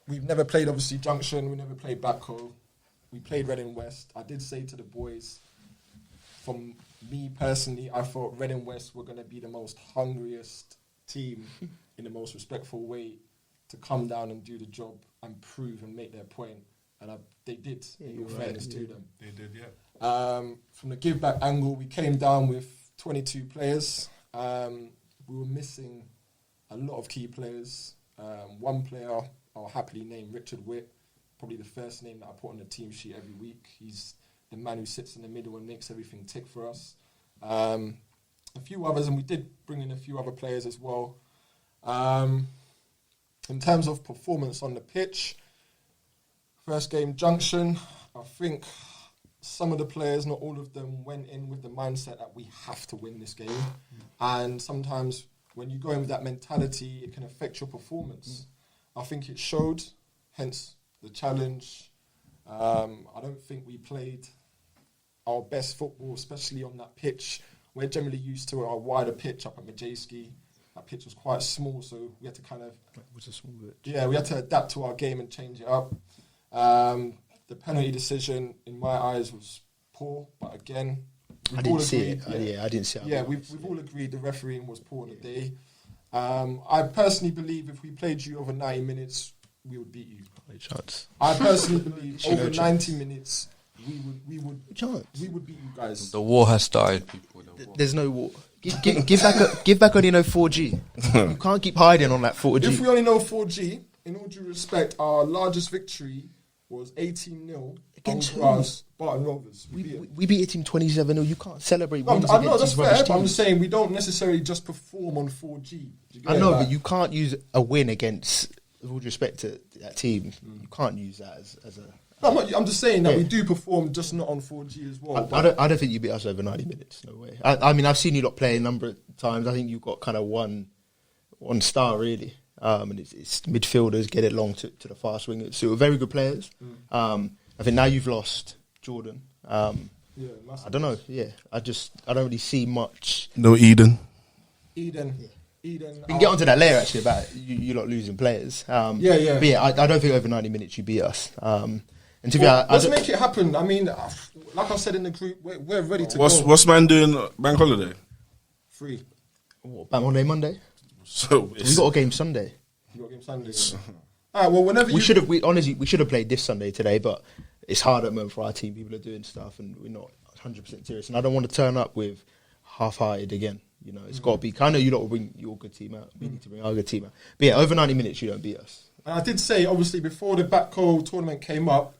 Speaker 1: we've never played, obviously, Junction. We never played Backco. We played Reading West. I did say to the boys, from me personally, I thought Reading West were going to be the most hungriest team in the most respectful way to come down and do the job and prove and make their point. And they did, in all fairness to them.
Speaker 2: They did, yeah.
Speaker 1: From the give back angle, we came down with 22 players. We were missing a lot of key players. One player I'll happily name, Richard Witt, probably the first name that I put on the team sheet every week. He's the man who sits in the middle and makes everything tick for us. A few others, and we did bring in a few other players as well. In terms of performance on the pitch, first game, Junction, I think some of the players, not all of them, went in with the mindset that we have to win this game. And sometimes when you go in with that mentality, it can affect your performance. I think it showed, hence the challenge. I don't think we played our best football, especially on that pitch. We're generally used to a wider pitch up at Majewski. That pitch was quite small, so we had to kind of...
Speaker 3: It was a small pitch.
Speaker 1: Yeah, we had to adapt to our game and change it up. The penalty decision, in my eyes, was poor, but again...
Speaker 3: I didn't see it. I didn't see it.
Speaker 1: Yeah, we've all agreed the refereeing was poor today. I personally believe if we played you over 90 minutes, we would beat you.
Speaker 3: No chance.
Speaker 1: I personally believe over 90 minutes, we would beat you guys.
Speaker 4: The war has started, people.
Speaker 3: There's no war. Give back only know 4G. You can't keep hiding on that 4G.
Speaker 1: If we only know 4G, in all due respect, our largest victory was 18-0
Speaker 3: Against
Speaker 1: grass, Barton Rovers.
Speaker 3: We beat a team 27-0. You can't celebrate
Speaker 1: No,
Speaker 3: wins
Speaker 1: I know
Speaker 3: against
Speaker 1: that's
Speaker 3: these
Speaker 1: fair,
Speaker 3: rubbish
Speaker 1: but I'm
Speaker 3: teams.
Speaker 1: saying we don't necessarily just perform on 4G.
Speaker 3: I know, but you can't use a win against, with all due respect to that team, you can't use that as a...
Speaker 1: No, I'm just saying that we do perform, just not on 4G as well.
Speaker 3: I don't think you beat us over 90 minutes. No way. I mean, I've seen you lot play a number of times. I think you've got kind of one star, really. And it's midfielders, get it long to the fast wingers. So very good players. I think now you've lost Jordan. I don't know. Yeah, I don't really see much.
Speaker 2: No Eden.
Speaker 1: Eden.
Speaker 3: We can get onto that later, actually, about you lot losing players. But yeah, I don't think over 90 minutes you beat us. And to be honest,
Speaker 1: let's make it happen. I mean, like I said in the group, we're ready to go.
Speaker 2: What's man doing bank holiday?
Speaker 1: Free.
Speaker 3: What, Bank Holiday Monday?
Speaker 2: So
Speaker 3: We got a game Sunday.
Speaker 1: You got a game Sunday. All right, well, whenever
Speaker 3: We should have played this Sunday today, but it's hard at the moment for our team. People are doing stuff, and we're not 100% serious. And I don't want to turn up with half-hearted again. You know, it's got to be kind of you lot will bring your good team out. We need to bring our good team out. But yeah, over 90 minutes, you don't beat us.
Speaker 1: And I did say, obviously, before the Backco tournament came up,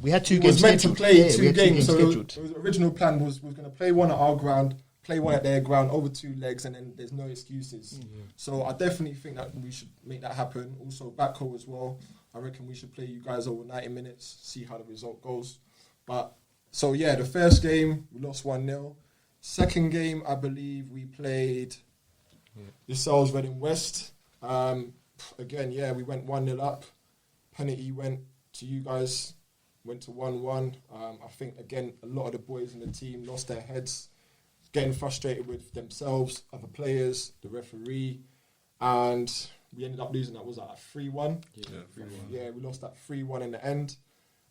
Speaker 3: We had two
Speaker 1: we
Speaker 3: games
Speaker 1: was meant to
Speaker 3: scheduled.
Speaker 1: play
Speaker 3: Yeah,
Speaker 1: two
Speaker 3: we had
Speaker 1: games. So
Speaker 3: scheduled.
Speaker 1: the original plan was we were going to play one at our ground, play one at their ground over 2 legs, and then there's no excuses. So I definitely think that we should make that happen. Also, Backco as well. I reckon we should play you guys over 90 minutes, see how the result goes. But so yeah, the first game we lost 1-0. Second game, I believe we played yourselves, Reading West. Again, yeah, we went 1-0 up. Penalty went to you guys, went to 1-1. I think, again, a lot of the boys in the team lost their heads, getting frustrated with themselves, other players, the referee, and we ended up losing that. Was that 3-1?
Speaker 2: Yeah, 3-1.
Speaker 1: Yeah, we lost that 3-1 in the end.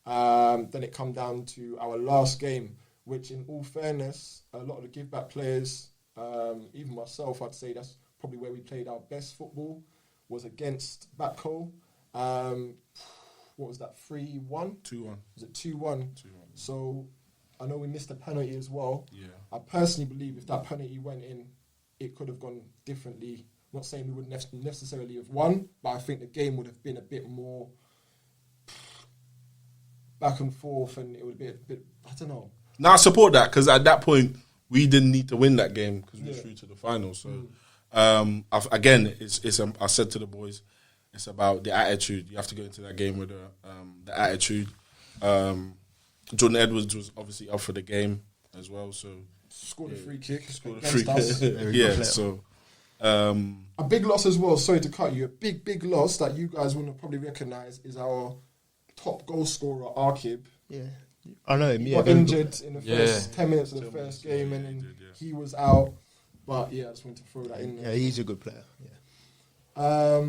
Speaker 1: Then it come down to our last game, which, in all fairness, a lot of the give-back players, even myself, I'd say that's probably where we played our best football, was against Backco. What was that, 3-1?
Speaker 2: 2-1.
Speaker 1: Was it 2-1? So I know we missed a penalty as well.
Speaker 2: Yeah.
Speaker 1: I personally believe if that penalty went in, it could have gone differently. I'm not saying we would necessarily have won, but I think the game would have been a bit more back and forth, and it would be a bit, I don't know.
Speaker 2: Now I support that because at that point we didn't need to win that game because we were through to the final. So again, I said to the boys, it's about the attitude. You have to go into that game with the attitude. Jordan Edwards was obviously up for the game as well, so
Speaker 1: Scored a free kick.
Speaker 2: scored a
Speaker 1: against
Speaker 2: free
Speaker 1: us.
Speaker 2: kick. Yeah, so
Speaker 1: A big loss as well, sorry to cut you, a big loss that you guys wouldn't probably recognise is our top goal scorer, Arkib.
Speaker 3: Yeah. I know him,
Speaker 1: He
Speaker 3: yeah.
Speaker 1: got injured in the first 10 minutes of the first game, and then he was out. But yeah, I just wanted to throw that in there.
Speaker 3: Yeah, he's a good player. Yeah.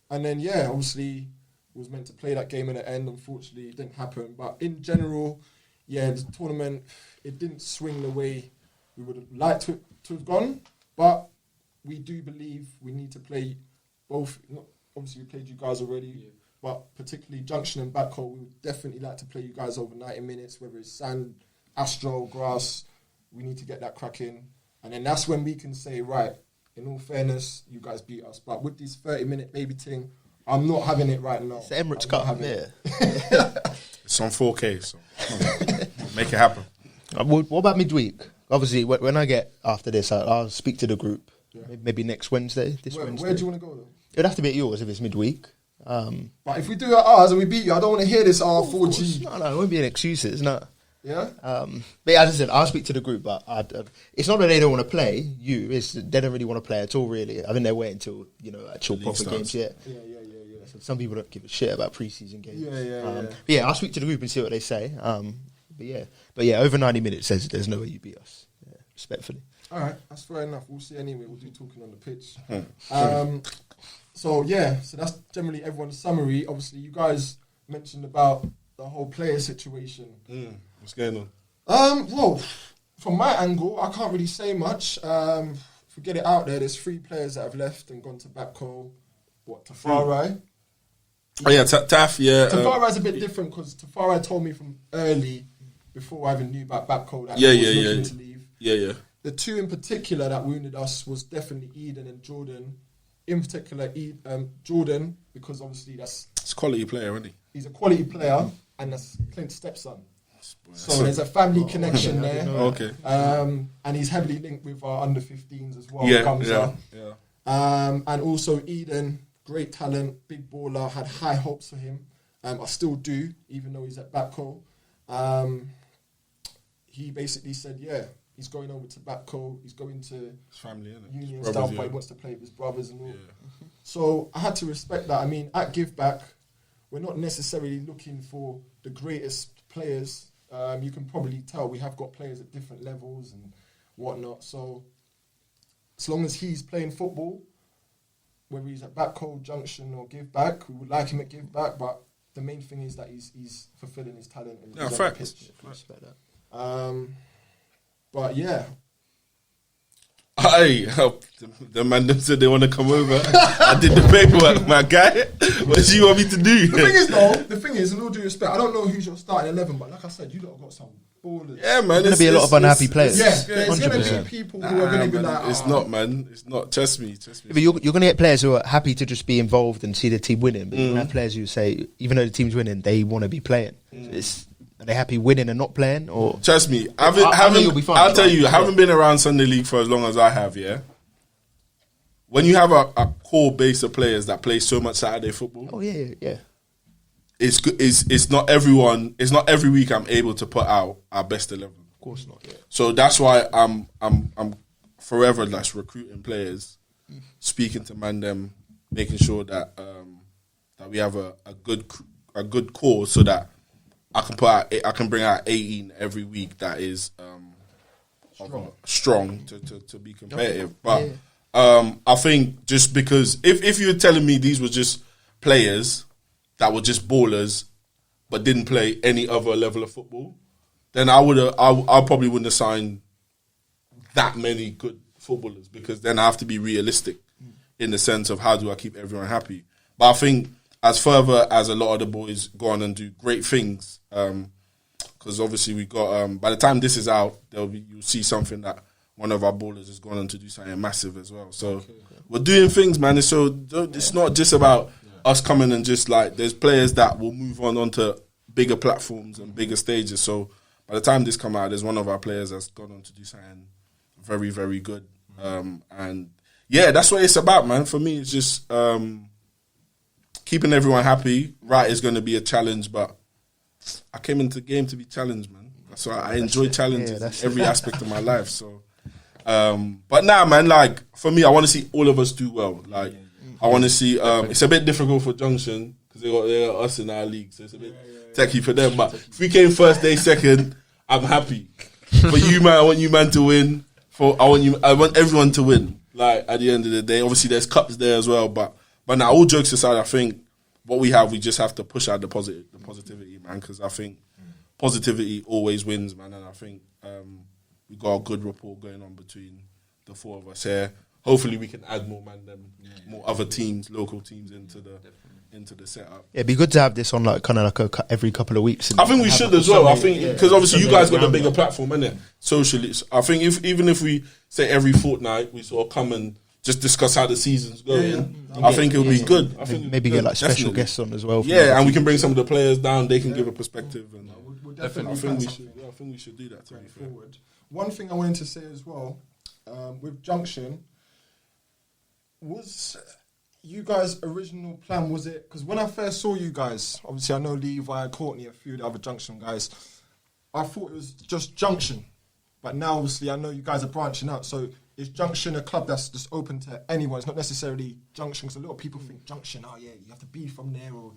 Speaker 1: And then, yeah, obviously was meant to play that game in the end. Unfortunately, it didn't happen. But in general, yeah, the tournament, it didn't swing the way we would have liked to have gone. But we do believe we need to play both. Obviously, we played you guys already, but particularly Junction and Backhoe, we would definitely like to play you guys over 90 minutes, whether it's sand, astro, grass. We need to get that cracking. And then that's when we can say, right, in all fairness, you guys beat us. But with this 30-minute baby thing, I'm not having it right now.
Speaker 3: It's the Emirates Cup, yeah.
Speaker 2: It's on 4K, so make it happen.
Speaker 3: What about midweek? Obviously, when I get after this, I'll speak to the group.
Speaker 1: Yeah.
Speaker 3: Maybe next Wednesday.
Speaker 1: Where do you want to go, though?
Speaker 3: It'd have to be at yours if it's midweek.
Speaker 1: But if we do it at ours and we beat you, I don't want to hear this 4G.
Speaker 3: No, it won't be an excuse, it's not.
Speaker 1: Yeah?
Speaker 3: But as I said, I'll speak to the group, but it's not that they don't want to play you, it's they don't really want to play at all, really. I think they're waiting until, actual proper games yet.
Speaker 1: Yeah.
Speaker 3: So some people don't give a shit about pre-season games.
Speaker 1: Yeah.
Speaker 3: But yeah, I'll speak to the group and see what they say. But yeah, over 90 minutes says there's no way you beat us, respectfully.
Speaker 1: All right, that's fair enough. We'll see anyway. We'll do talking on the pitch. So that's generally everyone's summary. Obviously, you guys mentioned about the whole player situation.
Speaker 2: What's going on?
Speaker 1: Well, from my angle, I can't really say much. If we get it out there, there's 3 players that have left and gone to Backhoe. Tafari?
Speaker 2: Oh yeah, Taf, yeah.
Speaker 1: Tafari's a bit different because Tafari told me from early, before I even knew about Backhoe, that he was looking to leave.
Speaker 2: Yeah.
Speaker 1: The 2 in particular that wounded us was definitely Eden and Jordan. In particular, Jordan, because obviously it's
Speaker 2: a quality player, isn't he?
Speaker 1: He's a quality player, and that's Clint's stepson. So there's a family connection there.
Speaker 2: Okay.
Speaker 1: And he's heavily linked with our under-15s as well.
Speaker 2: Yeah.
Speaker 1: And also Eden, great talent, big baller, had high hopes for him. I still do, even though he's at Backhoe. He basically said, he's going over to Backhoe. He's going to
Speaker 2: his family, innit?
Speaker 1: Uni and stuff, but he wants to play with his brothers and all. Yeah. So I had to respect that. I mean, at Giveback, we're not necessarily looking for the greatest players. You can probably tell we have got players at different levels and whatnot. So as long as he's playing football, whether he's at Backhoe, Junction or Giveback, we would like him at Giveback, but the main thing is that he's fulfilling his talent and he's on the pitch.
Speaker 3: Respect that.
Speaker 1: But yeah.
Speaker 2: Hey, the man them said they want to come over. I did the paperwork, my guy. What do you want me to do?
Speaker 1: The thing is, in all due respect, I don't know who's your starting 11, but like I said, you lot have got some ballers.
Speaker 2: Yeah, man.
Speaker 3: There's going to be a lot of unhappy players.
Speaker 1: Yeah, there's going to be people who are going to be like...
Speaker 2: It's not, man. It's not. Trust me.
Speaker 3: Yeah, but you're going to get players who are happy to just be involved and see the team winning. But you're going to have players who say, even though the team's winning, they want to be playing. Are they happy winning and not playing? Or
Speaker 2: trust me, I'll tell you, having been around Sunday League for as long as I have, when you have a core base of players that play so much Saturday football, it's good. It's not everyone. It's not every week I'm able to put out our best 11.
Speaker 3: Of course not. Yeah.
Speaker 2: So that's why I'm forever recruiting players, speaking to them, making sure that that we have a good core so that I can bring out 18 every week that is strong to be competitive. But I think just because if you're telling me these were just players that were just ballers but didn't play any other level of football, then I probably wouldn't have signed that many good footballers, because then I have to be realistic in the sense of how do I keep everyone happy. But I think as further as a lot of the boys go on and do great things, because obviously we got by the time this is out, you'll see something that one of our ballers has gone on to do something massive as well. So we're doing things, man. It's not just about us coming and just there's players that will move on onto bigger platforms and bigger stages. So by the time this come out, there's one of our players that's gone on to do something very, very good. And yeah, that's what it's about, man. For me, it's just keeping everyone happy. Right is going to be a challenge, but I came into the game to be challenged, man. So I enjoy challenges in every aspect of my life. So But nah, man, like, for me, I want to see all of us do well. Like, I want to see, it's a bit difficult for Junction, because they got us in our league, so it's a bit techie for them. But if we came first, they second, I'm happy. For you, man, I want you, man, to win. I want everyone to win. Like, at the end of the day, obviously there's cups there as well. But now, all jokes aside, I think what we just have to push out the positivity, man, because I think positivity always wins, man. And I think we got a good rapport going on between the four of us here. Hopefully, we can add more more other teams, local teams into the setup.
Speaker 3: Yeah, it'd be good to have this on like kind of like every couple of weeks.
Speaker 2: I think we should as well. I think because obviously you guys got the bigger platform, innit? Socially, I think even if we say every fortnight, we sort of come and just discuss how the season's going. I think it'll be good. I think
Speaker 3: maybe get like special guests on as well.
Speaker 2: Yeah, and we can bring some of the players down. They can give a perspective. And
Speaker 1: we'll definitely
Speaker 2: I think we should do that. To be fair.
Speaker 1: Forward. One thing I wanted to say as well, with Junction, was you guys' original plan, was it? Because when I first saw you guys, obviously I know Levi, Courtney, a few of the other Junction guys, I thought it was just Junction. But now obviously I know you guys are branching out. So is Junction a club that's just open to anyone? It's not necessarily Junction, because a lot of people think Junction, oh yeah, you have to be from there, or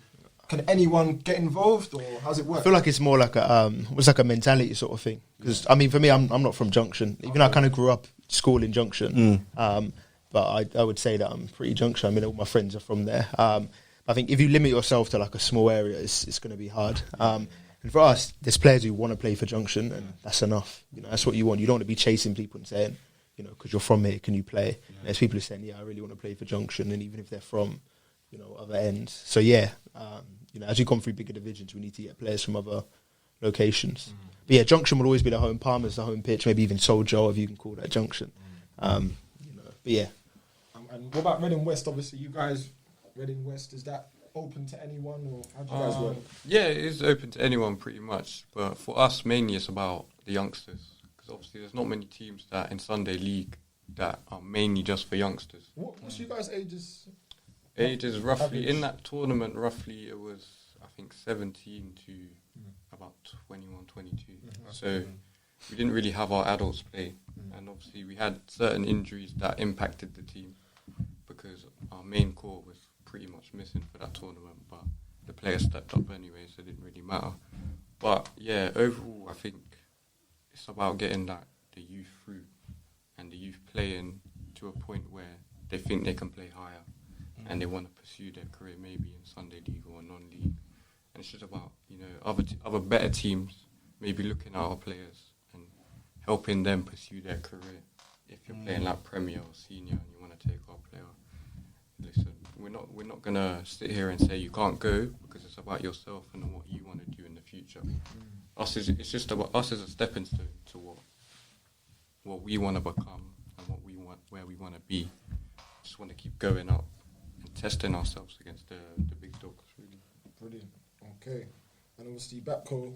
Speaker 1: can anyone get involved, or how's it work?
Speaker 3: I feel like it's more like a mentality sort of thing. Because I mean, for me, I'm not from Junction. Even though I kind of grew up school in Junction, but I would say that I'm pretty Junction. I mean, all my friends are from there. I think if you limit yourself to like a small area, it's going to be hard. And for us, there's players who want to play for Junction, and that's enough. You know, that's what you want. You don't want to be chasing people and saying, you know, because you're from here, can you play? There's people who are saying, yeah, I really want to play for Junction, and even if they're from, you know, other ends. So yeah, you know, as we've gone through bigger divisions, we need to get players from other locations. But yeah, Junction will always be the home. Palmer's the home pitch, maybe even Soldier, if you can call that Junction. You know, but yeah.
Speaker 1: And what about Reading West? Obviously, you guys, Reading West, is that open to anyone, or how do you guys work?
Speaker 4: Yeah, it is open to anyone pretty much. But for us, mainly it's about the youngsters. Because obviously there's not many teams that in Sunday League that are mainly just for youngsters.
Speaker 1: What's you guys' ages?
Speaker 4: Ages roughly,
Speaker 1: average?
Speaker 4: in that tournament, roughly it was, I think, 17 to about 21, 22. So we didn't really have our adults play. And obviously we had certain injuries that impacted the team, because our main core was pretty much missing for that tournament, but the players stepped up anyway, so it didn't really matter. But yeah, overall, I think it's about getting the youth through, and the youth playing to a point where they think they can play higher, and they want to pursue their career maybe in Sunday League or non-league. And it's just about, you know, other better teams maybe looking at our players and helping them pursue their career. If you're playing like Premier or Senior and you want to take our player, listen, we're not gonna sit here and say you can't go, because it's about yourself and what you want to do in the future. It's just about us as a stepping stone to what we want to become and what we want, where we want to be. Just want to keep going up and testing ourselves against the big dogs. Really
Speaker 1: Brilliant. Okay, and obviously Batco,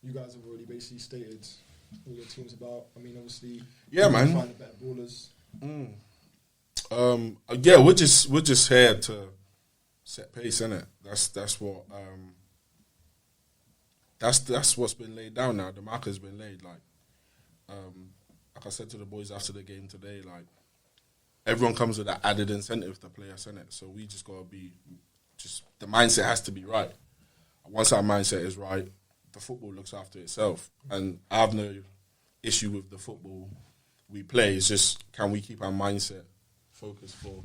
Speaker 1: you guys have already basically stated all your teams about. I mean, obviously,
Speaker 2: Yeah, man.
Speaker 1: find the better ballers.
Speaker 2: Yeah, we're just here to set pace, innit? That's what that's what's been laid down now. The marker's been laid. Like I said to the boys after the game today, like everyone comes with that added incentive to play us, innit? So we just gotta be, just the mindset has to be right. Once our mindset is right, the football looks after itself. And I have no issue with the football we play. It's just, can we keep our mindset focused for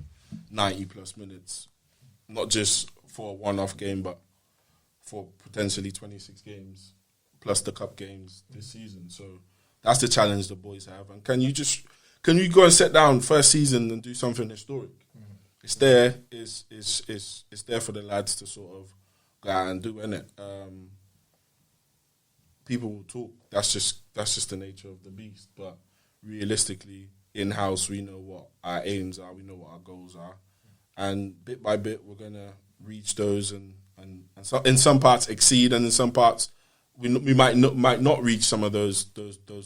Speaker 2: 90 plus minutes, not just for a one-off game, but for potentially 26 games plus the cup games this season. So that's the challenge the boys have. And can you go and sit down first season and do something historic? It's there. It's there for the lads to sort of go out and do, innit? People will talk. That's just the nature of the beast. But realistically, in-house, we know what our aims are. We know what our goals are. And bit by bit, we're going to reach those and so in some parts exceed, and in some parts we might not reach some of those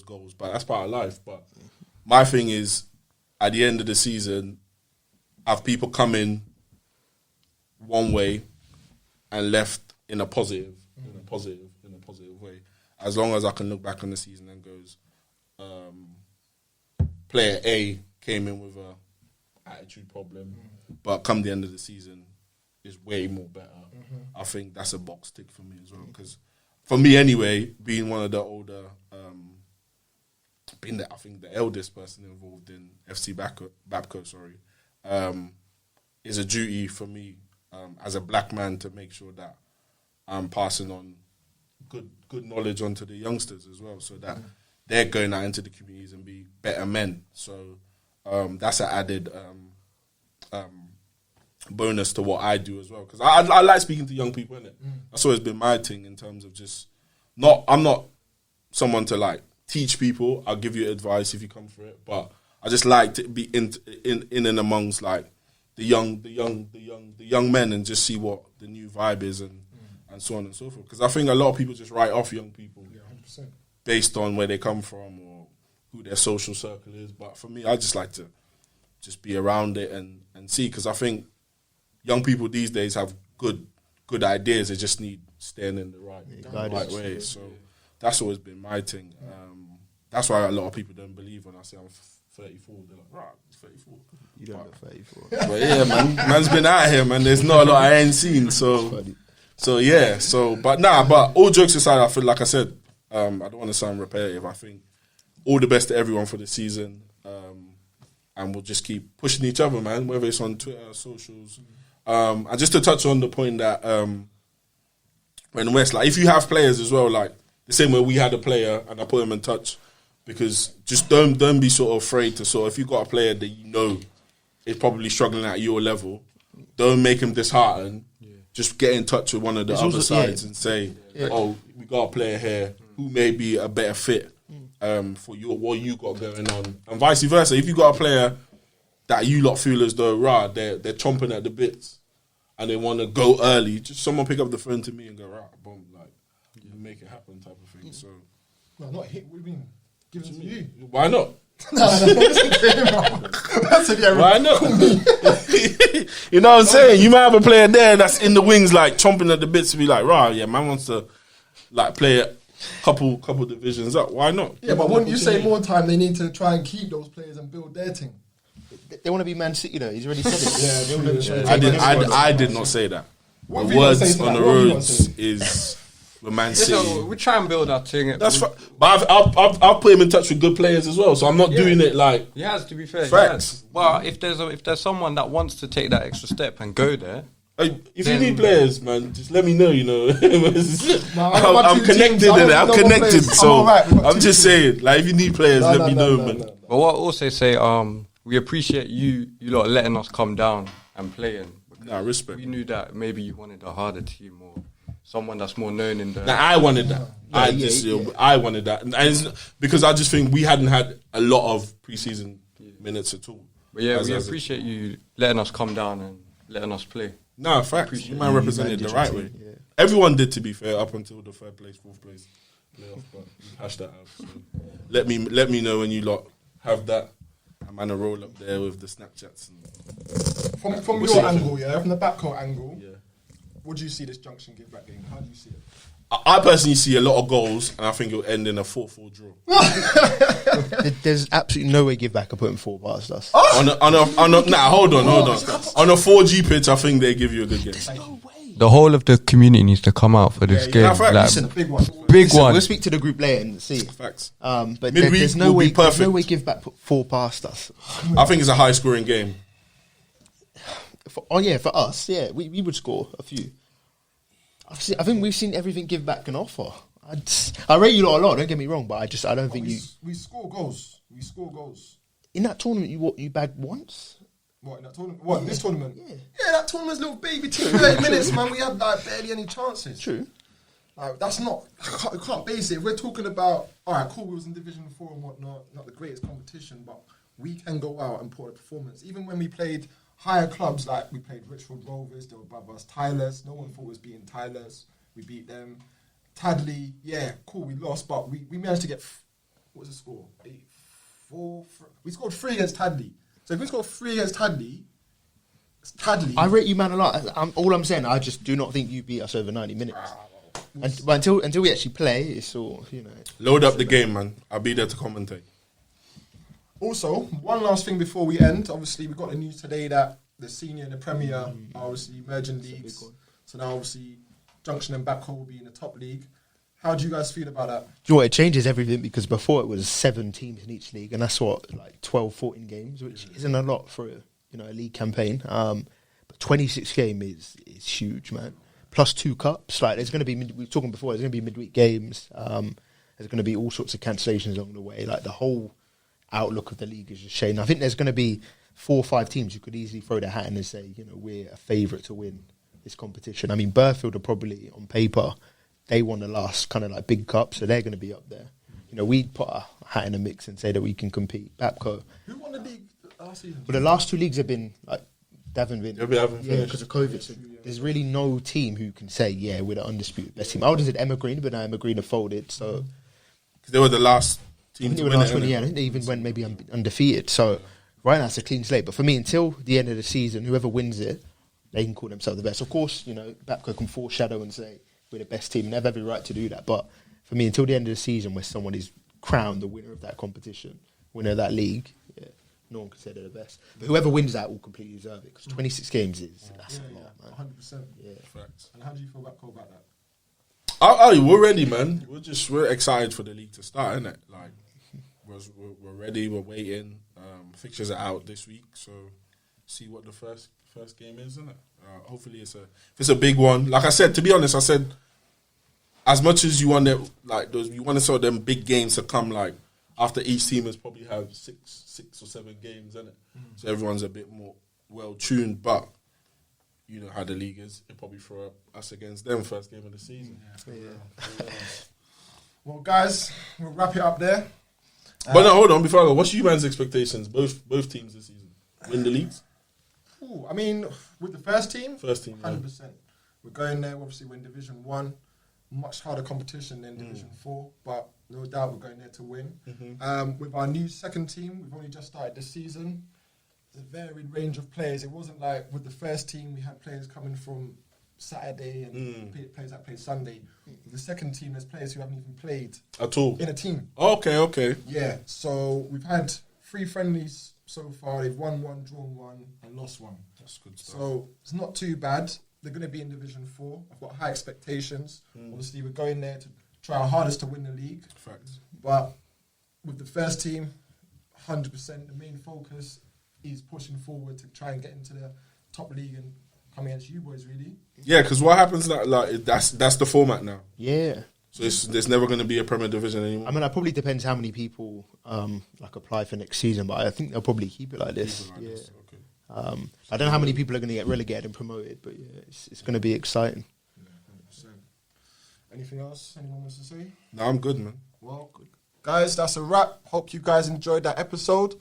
Speaker 2: goals. But that's part of life. But my thing is, at the end of the season, have people come in one way and left in a positive way. As long as I can look back on the season and goes, player A came in with a attitude problem, but come the end of the season is way more better. I think that's a box tick for me as well. Because for me anyway, being one of the older, I think the eldest person involved in FC Babco, is a duty for me as a black man to make sure that I'm passing on good knowledge onto the youngsters as well, so that they're going out into the communities and be better men. So that's an added bonus to what I do as well, because I like speaking to young people, innit? That's always been my thing in terms of just I'm not someone to like teach people. I'll give you advice if you come for it, but I just like to be in and amongst like the young men and just see what the new vibe is and so on and so forth. Because I think a lot of people just write off young people
Speaker 1: 100%.
Speaker 2: based on where they come from or who their social circle is. But for me, I just like to just be around it and see, because I think young people these days have good ideas. They just need staying in the right way. So that's always been my thing. That's why a lot of people don't believe when I say I'm 34. They're like, right, 34.
Speaker 3: You don't look 34.
Speaker 2: But yeah, man's been out here, man. There's not a lot I ain't seen. So yeah. But all jokes aside, I feel like I said, I don't want to sound repetitive. I think all the best to everyone for the season. And we'll just keep pushing each other, man, whether it's on Twitter, socials. And just to touch on the point that when West, like, if you have players as well, like the same way we had a player and I put him in touch, because just don't be sort of afraid to if you got a player that you know is probably struggling at your level, don't make him disheartened. Yeah. Just get in touch with one of the other sides and say, oh, we got a player here who may be a better fit for what you got going on, and vice versa. If you got a player that you lot feel as though they're chomping at the bits and they want to go early, just someone pick up the phone to me and go, boom, like make it happen type of thing. So,
Speaker 1: no, not hit. What do you mean? Give it to you.
Speaker 2: Why not?
Speaker 1: Listen to him.
Speaker 2: Why not? You know what I'm saying? You might have a player there that's in the wings, like chomping at the bits to be like, man wants to like play a couple divisions up. Why not?
Speaker 1: Yeah, but wouldn't you say more time they need to try and keep those players and build their team?
Speaker 3: They want to be Man City, He's already said it.
Speaker 2: I did not say that.
Speaker 1: What
Speaker 2: the words on the roads is with Man City.
Speaker 4: So we try and build our thing.
Speaker 2: That's but I've put him in touch with good players as well. So I'm not doing it like.
Speaker 4: He has, to be fair.
Speaker 2: Facts.
Speaker 4: Well, if there's someone that wants to take that extra step and go there.
Speaker 2: If you need players, man, just let me know. I'm connected. I'm connected. So I'm just saying, like, if you need players, let me know, man.
Speaker 4: But what I also say, we appreciate you lot letting us come down and playing.
Speaker 2: Respect.
Speaker 4: We knew that maybe you wanted a harder team or someone that's more known in the.
Speaker 2: I wanted that. I wanted that, and it's because I just think we hadn't had a lot of preseason minutes at all.
Speaker 4: But yeah, we appreciate you letting us come down and letting us play.
Speaker 2: No, facts. You might represent it the right way. Yeah. Everyone did, to be fair, up until the 3rd place, 4th place playoff. But you hash that out. So let me know when you lot have that. I'm gonna roll up there with the Snapchats.
Speaker 1: From your angle, from the backcourt angle, what do you see this Junction Giveback game? How do you see it?
Speaker 2: I personally see a lot of goals, and I think it'll end in a 4-4 draw.
Speaker 3: There's absolutely no way Giveback are putting 4 past us.
Speaker 2: Hold on. On a 4G pitch, I think they give you a good game.
Speaker 3: No way.
Speaker 4: The whole of the community needs to come out for this game.
Speaker 1: Listen, big one.
Speaker 3: We'll speak to the group later and see.
Speaker 2: Facts.
Speaker 3: But there's no way Giveback put 4 past us.
Speaker 2: I think it's a high-scoring game.
Speaker 3: For us, we would score a few. I think we've seen everything Giveback can offer. I rate you lot a lot. Don't get me wrong, but I don't think
Speaker 1: we score goals. We score goals
Speaker 3: in that tournament. You bagged once.
Speaker 1: What, in that tournament? What, this tournament? Yeah, that tournament's little baby team. 30 minutes, man. We had like barely any chances.
Speaker 3: True.
Speaker 1: Like, that's not. I can't base it. If we're talking about, all right, cool, we was in Division 4 and whatnot, not the greatest competition, but we can go out and put a performance. Even when we played higher clubs, like we played Richfield Rovers, they were above us. Tylers, no one thought was beating Tylers. We beat them. Tadley, cool, we lost, but we managed to get, what was the score? 8-4. We scored 3 against Tadley. So if we score 3 against Tadley,
Speaker 3: I rate you, man, a lot. All I'm saying, I just do not think you beat us over 90 minutes. But until we actually play, it's all,
Speaker 2: Load up the game, man. I'll be there to commentate.
Speaker 1: Also, one last thing before we end. Obviously, we got the news today that the senior and the Premier are obviously merging leagues. So now, obviously, Junction and Backhole will be in the top league. How do you guys feel about that?
Speaker 3: Do you know what? It changes everything because before it was 7 teams in each league, and that's what, like 12, 14 games, which isn't a lot for a league campaign. But 26 game is huge, man. Plus 2 cups. Like there's going to be, we were talking before, there's going to be midweek games. There's going to be all sorts of cancellations along the way. Like the whole outlook of the league is just changing. I think there's going to be 4 or 5 teams who could easily throw their hat in and say, we're a favourite to win this competition. I mean, Burfield are probably on paper. They won the last kind of like big cup, so they're going to be up there. We'd put a hat in the mix and say that we can compete. Bapco.
Speaker 1: Who won the league last season?
Speaker 3: Well, the last 2 leagues have been like they haven't been. Because of COVID. So there's really no team who can say, we're the undisputed best team. I would have said Emma Green, but now Emma Green have folded. So
Speaker 2: because they were the last team to win it.
Speaker 3: I think they even went maybe undefeated. So right now it's a clean slate. But for me, until the end of the season, whoever wins it, they can call themselves the best. Of course, Bapco can foreshadow and say we're the best team. They have every right to do that. But for me, until the end of the season, where someone is crowned the winner of that competition, winner of that league, no one can say they're the best. But whoever wins that will completely deserve it because 26 games that's a lot, man.
Speaker 1: 100%. Yeah.
Speaker 2: Facts.
Speaker 1: And how do you feel about that?
Speaker 2: We're ready, man. We're excited for the league to start, innit? Like, we're ready. We're waiting. Fixtures are out this week, so see what the first game is, innit? Hopefully, if it's a big one. Like I said, to be honest, as much as you want them, like those, you want to sort of them big games to come, like after each team has probably have 6 or 7 games, innit? So everyone's a bit more well tuned, but. You know how the league is. It'll probably throw us against them first game of the season.
Speaker 1: Well, guys, we'll wrap it up there.
Speaker 2: But no, hold on. Before I go, what's you man's expectations? Both teams this season. Win the leagues?
Speaker 1: I mean, with the first team,
Speaker 2: 100%.
Speaker 1: We're going there, obviously, we're in Division 1. Much harder competition than Division 4, but no doubt we're going there to win. With our new second team, we've only just started this season. A varied range of players. It wasn't like with the first team we had players coming from Saturday and players that played Sunday. With the second team, there's players who haven't even played
Speaker 2: at all
Speaker 1: in a team.
Speaker 2: Okay.
Speaker 1: Yeah, so we've had 3 friendlies so far. They've won 1, drawn 1, and lost 1.
Speaker 2: That's good stuff.
Speaker 1: So it's not too bad. They're going to be in Division 4. I've got high expectations. Obviously, we're going there to try our hardest to win the league.
Speaker 2: Fact.
Speaker 1: But with the first team, 100%, the main focus is pushing forward to try and get into the top league and come against you boys, really. Yeah,
Speaker 2: because what happens now, like that's the format now.
Speaker 3: Yeah.
Speaker 2: So there's never going to be a Premier Division anymore.
Speaker 3: I mean, it probably depends how many people apply for next season, but I think they'll probably keep it like this.
Speaker 2: Okay.
Speaker 3: I don't know how many people are going to get relegated and promoted, but it's going to be exciting.
Speaker 1: Yeah, 100%. Anything else anyone wants to say?
Speaker 2: No, I'm good, man.
Speaker 1: Well, guys, that's a wrap. Hope you guys enjoyed that episode.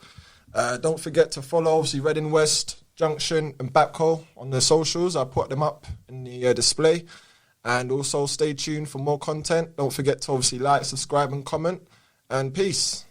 Speaker 1: Don't forget to follow, obviously, Reading West, Junction and Bapco on their socials. I'll put them up in the display. And also stay tuned for more content. Don't forget to obviously like, subscribe and comment. And peace.